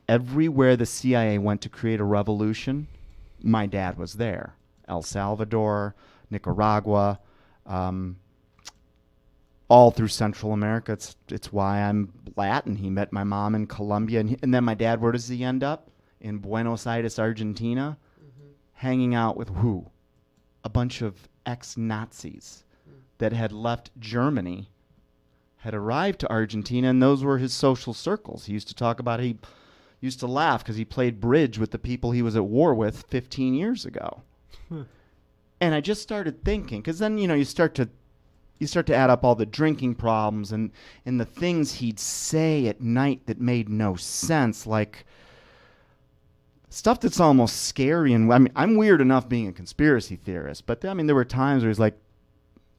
Everywhere the CIA went to create a revolution, my dad was there. El Salvador, Nicaragua, all through Central America. It's why I'm Latin. He met my mom in Colombia. And then my dad, where does he end up? In Buenos Aires, Argentina, hanging out with who? A bunch of ex-Nazis that had left Germany, had arrived to Argentina, and those were his social circles. He used to talk about, he used to laugh because he played bridge with the people he was at war with 15 years ago. And I just started thinking, because then, you start to add up all the drinking problems and the things he'd say at night that made no sense, like stuff that's almost scary. And I'm weird enough being a conspiracy theorist, but there were times where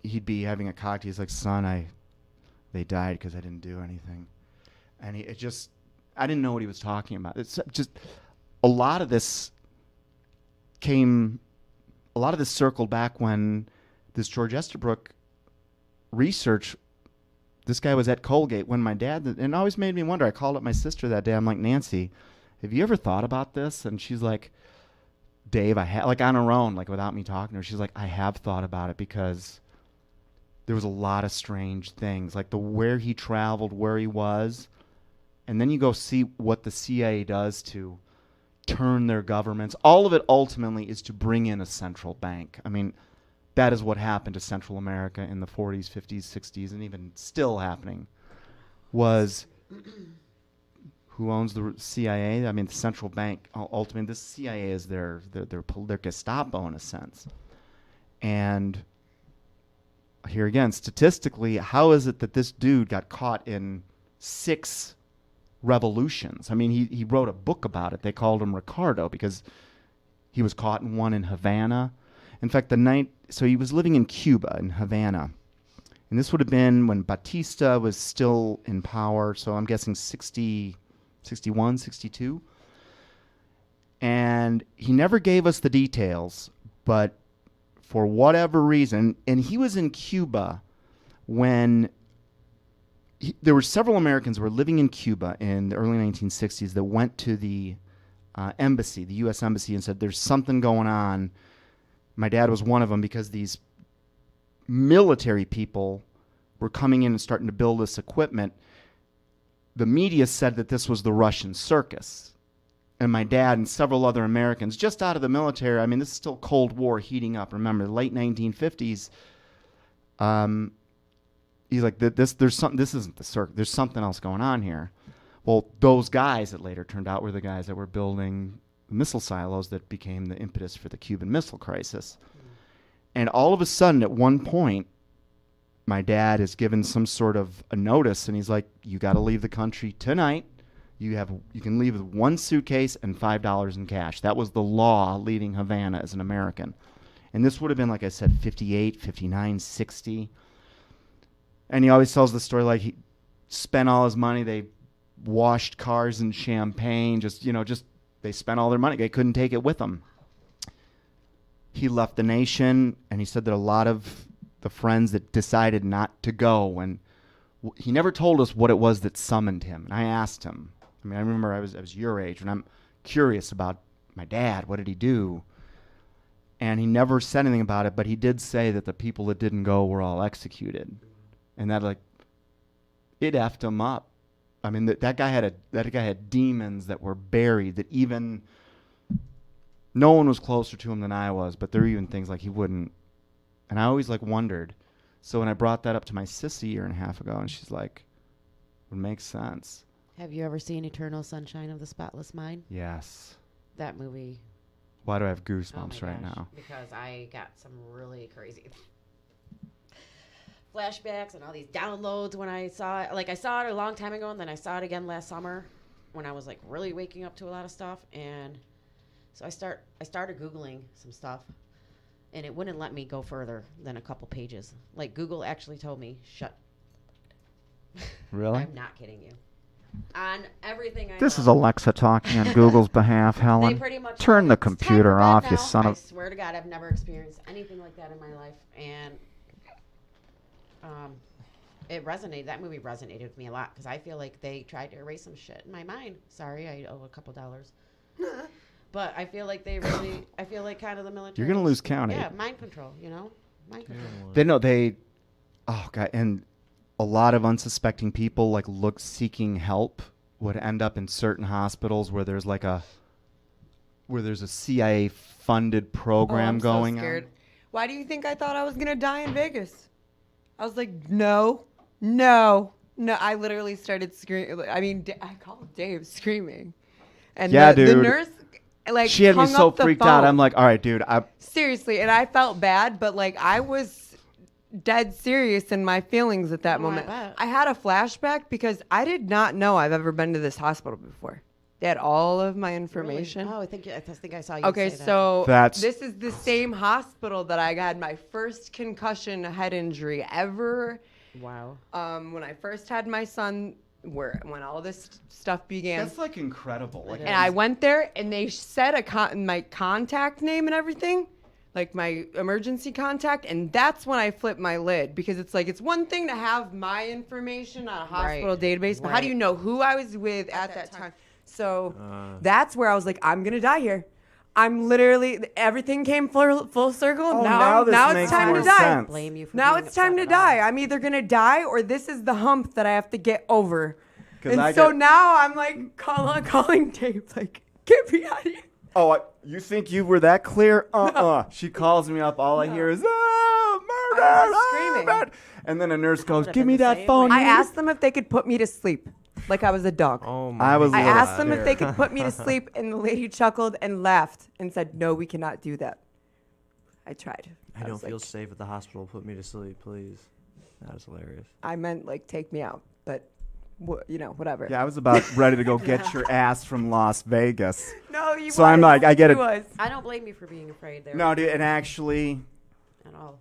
he'd be having a cocktail. He's like, son, they died because I didn't do anything. And I didn't know what he was talking about. It's just a lot of this circled back when this George Estabrook research, this guy was at Colgate when my dad, and it always made me wonder. I called up my sister that day. I'm like, Nancy, have you ever thought about this? And she's like, Dave, on her own, without me talking to her, she's like, I have thought about it because there was a lot of strange things, like where he traveled, where he was. And then you go see what the CIA does to turn their governments. All of it ultimately is to bring in a central bank. That is what happened to Central America in the 40s, 50s, 60s, and even still happening. Was who owns the CIA? The central bank. Ultimately, the CIA is their Gestapo in a sense. And here again, statistically, how is it that this dude got caught in 6 revolutions? He wrote a book about it. They called him Ricardo because he was caught in one in Havana. In fact, so he was living in Cuba, in Havana. And this would have been when Batista was still in power, so I'm guessing 61, 62. And he never gave us the details, but for whatever reason, and he was in Cuba when there were several Americans who were living in Cuba in the early 1960s that went to the embassy, the U.S. embassy, and said, there's something going on. My dad was one of them because these military people were coming in and starting to build this equipment. The media said that this was the Russian circus. And my dad and several other Americans, just out of the military, this is still Cold War heating up. Remember, the late 1950s, he's like, there's something. This isn't the circle. There's something else going on here. Well, those guys that later turned out were the guys that were building missile silos that became the impetus for the Cuban Missile Crisis. And all of a sudden, at one point, my dad is given some sort of a notice, and he's like, "You got to leave the country tonight. You can leave with one suitcase and $5 in cash." That was the law leaving Havana as an American. And this would have been, like I said, 58, 59, 60. And he always tells the story like he spent all his money. They washed cars in champagne. Just they spent all their money. They couldn't take it with them. He left the nation, and he said that a lot of the friends that decided not to go, and he never told us what it was that summoned him. And I asked him. I mean, I remember I was your age, and I'm curious about my dad. What did he do? And he never said anything about it, but he did say that the people that didn't go were all executed, and that it effed him up. I mean, that guy had demons that were buried, that even no one was closer to him than I was, but there were even things like he wouldn't. And I always wondered. So when I brought that up to my sis a year and a half ago, and she's like, "It makes sense." Have you ever seen Eternal Sunshine of the Spotless Mind? Yes. That movie. Why do I have Oh goosebumps my right gosh, now? Because I got some really crazy flashbacks and all these downloads when I saw it. Like, I saw it a long time ago, and then I saw it again last summer when I was really waking up to a lot of stuff. And so I started Googling some stuff, and it wouldn't let me go further than a couple pages. Like, Google actually told me, shut. Really? I'm not kidding you. On everything I This know. is Alexa talking on Google's behalf, They Helen. pretty much Turn told the me, "It's time computer for bed off, you now." son I of... swear to God, I've never experienced anything like that in my life, and it resonated. That movie resonated with me a lot because I feel like they tried to erase some shit in my mind. Sorry, I owe a couple dollars, but I feel like they really. I feel like kind of the military. You're going to lose count, Yeah, Aiden. mind control. Mind control. Oh, God, and a lot of unsuspecting people, seeking help would end up in certain hospitals where there's a CIA-funded program I'm going so scared. on. Why do you think I thought I was going to die in Vegas? I was like, no. I literally started screaming. I mean, I called Dave screaming. And Yeah, the dude. nurse, She had me hung so up the freaked out. phone. I'm like, all right, dude. Seriously, and I felt bad, but I was dead serious in my feelings at that Oh, I moment. bet. I had a flashback because I did not know I've ever been to this hospital before. They had all of my information. Really? Oh, I think I saw you. Okay, say that. so That's- this is the same hospital that I had my first concussion head injury ever. Wow. When I first had my son, when all this stuff began. That's incredible. And I went there, and they said my contact name and everything, like my emergency contact, and that's when I flipped my lid because it's one thing to have my information on a hospital database, but how do you know who I was with at that time? So that's where I was like, I'm gonna die here. I'm literally everything came full circle. Oh, now this it's makes time more to die. sense. Blame you for Now being it's time upset to at all. die. I'm either gonna die or this is the hump that I have to get over. 'Cause And I so get- now I'm calling Dave, get me out of here. Oh, you think you were that clear? She calls me up. All I hear is, "Oh, murder!" I was oh, screaming. murder." And then a nurse goes, would've "Give been me the that same phone." way. I asked them if they could put me to sleep, like I was a dog. Oh my I was I little asked them if they scared. could put me to sleep, and the lady chuckled and laughed and said, "No, we cannot do that." I tried. I don't was feel like, safe at the hospital. Put me to sleep, please. That was hilarious. I meant take me out, but whatever. Yeah, I was about ready to go get your ass from Las Vegas. No, you. So I'm like, I get He it. was. I don't blame you for being afraid there. No, dude, and actually, At all.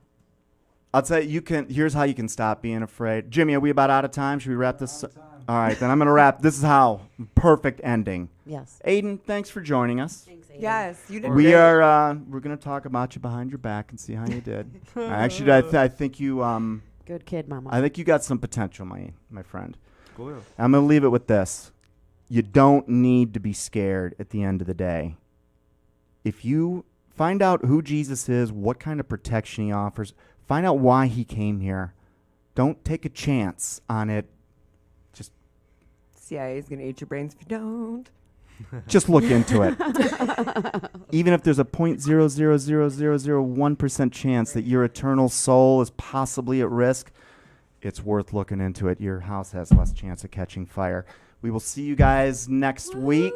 I'll tell you, here's how you can stop being afraid. Jimmy, are we about out of time? Should we wrap this? All right, then I'm going to wrap. This is how. Perfect ending. Yes. Aiden, thanks for joining us. Thanks, Aiden. Yes, you did. We're great. going to talk about you behind your back and see how you did. Actually, I think you Good kid, Mama. I think you got some potential, my friend. Cool. I'm going to leave it with this. You don't need to be scared at the end of the day. If you find out who Jesus is, what kind of protection he offers, find out why he came here. Don't take a chance on it. CIA is gonna eat your brains if you don't. Just look into it. Even if there's a 0.0000001% chance that your eternal soul is possibly at risk, it's worth looking into it. Your house has less chance of catching fire. We will see you guys next week.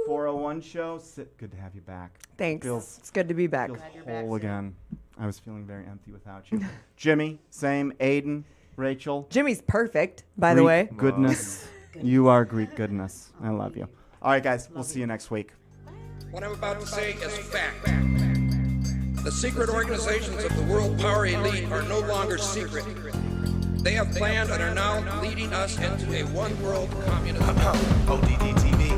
401 show. Good to have you back. Thanks. Feels It's good to be back. whole again. I was feeling very empty without you. Jimmy, same. Aiden, Rachel. Jimmy's perfect, by the way. Greek goodness. You are Greek goodness. I love you. All right, guys. We'll see you next week. What I'm about to say is fact. The secret organizations of the world power elite are no longer secret. They have planned and are now leading us into a one-world communism. ODD TV.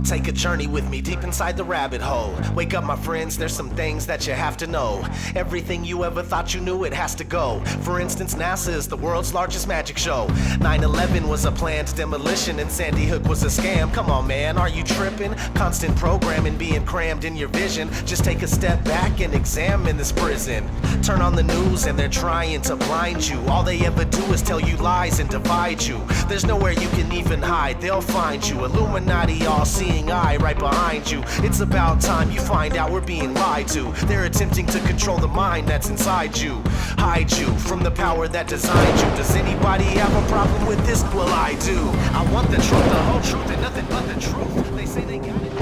Take a journey with me deep inside the rabbit hole. Wake up, my friends, there's some things that you have to know. Everything you ever thought you knew, it has to go. For instance, NASA is the world's largest magic show. 9/11 was a planned demolition and Sandy Hook was a scam. Come on, man, are you tripping? Constant programming being crammed in your vision. Just take a step back and examine this prison. Turn on the news and they're trying to blind you. All they ever do is tell you lies and divide you. There's nowhere you can even hide, they'll find you. Illuminati all-seeing eye right behind you. It's about time you find out we're being lied to. They're attempting to control the mind that's inside you. Hide you from the power that designed you. Does anybody have a problem with this? Well, I do. I want the truth, the whole truth, and nothing but the truth. They say they got it.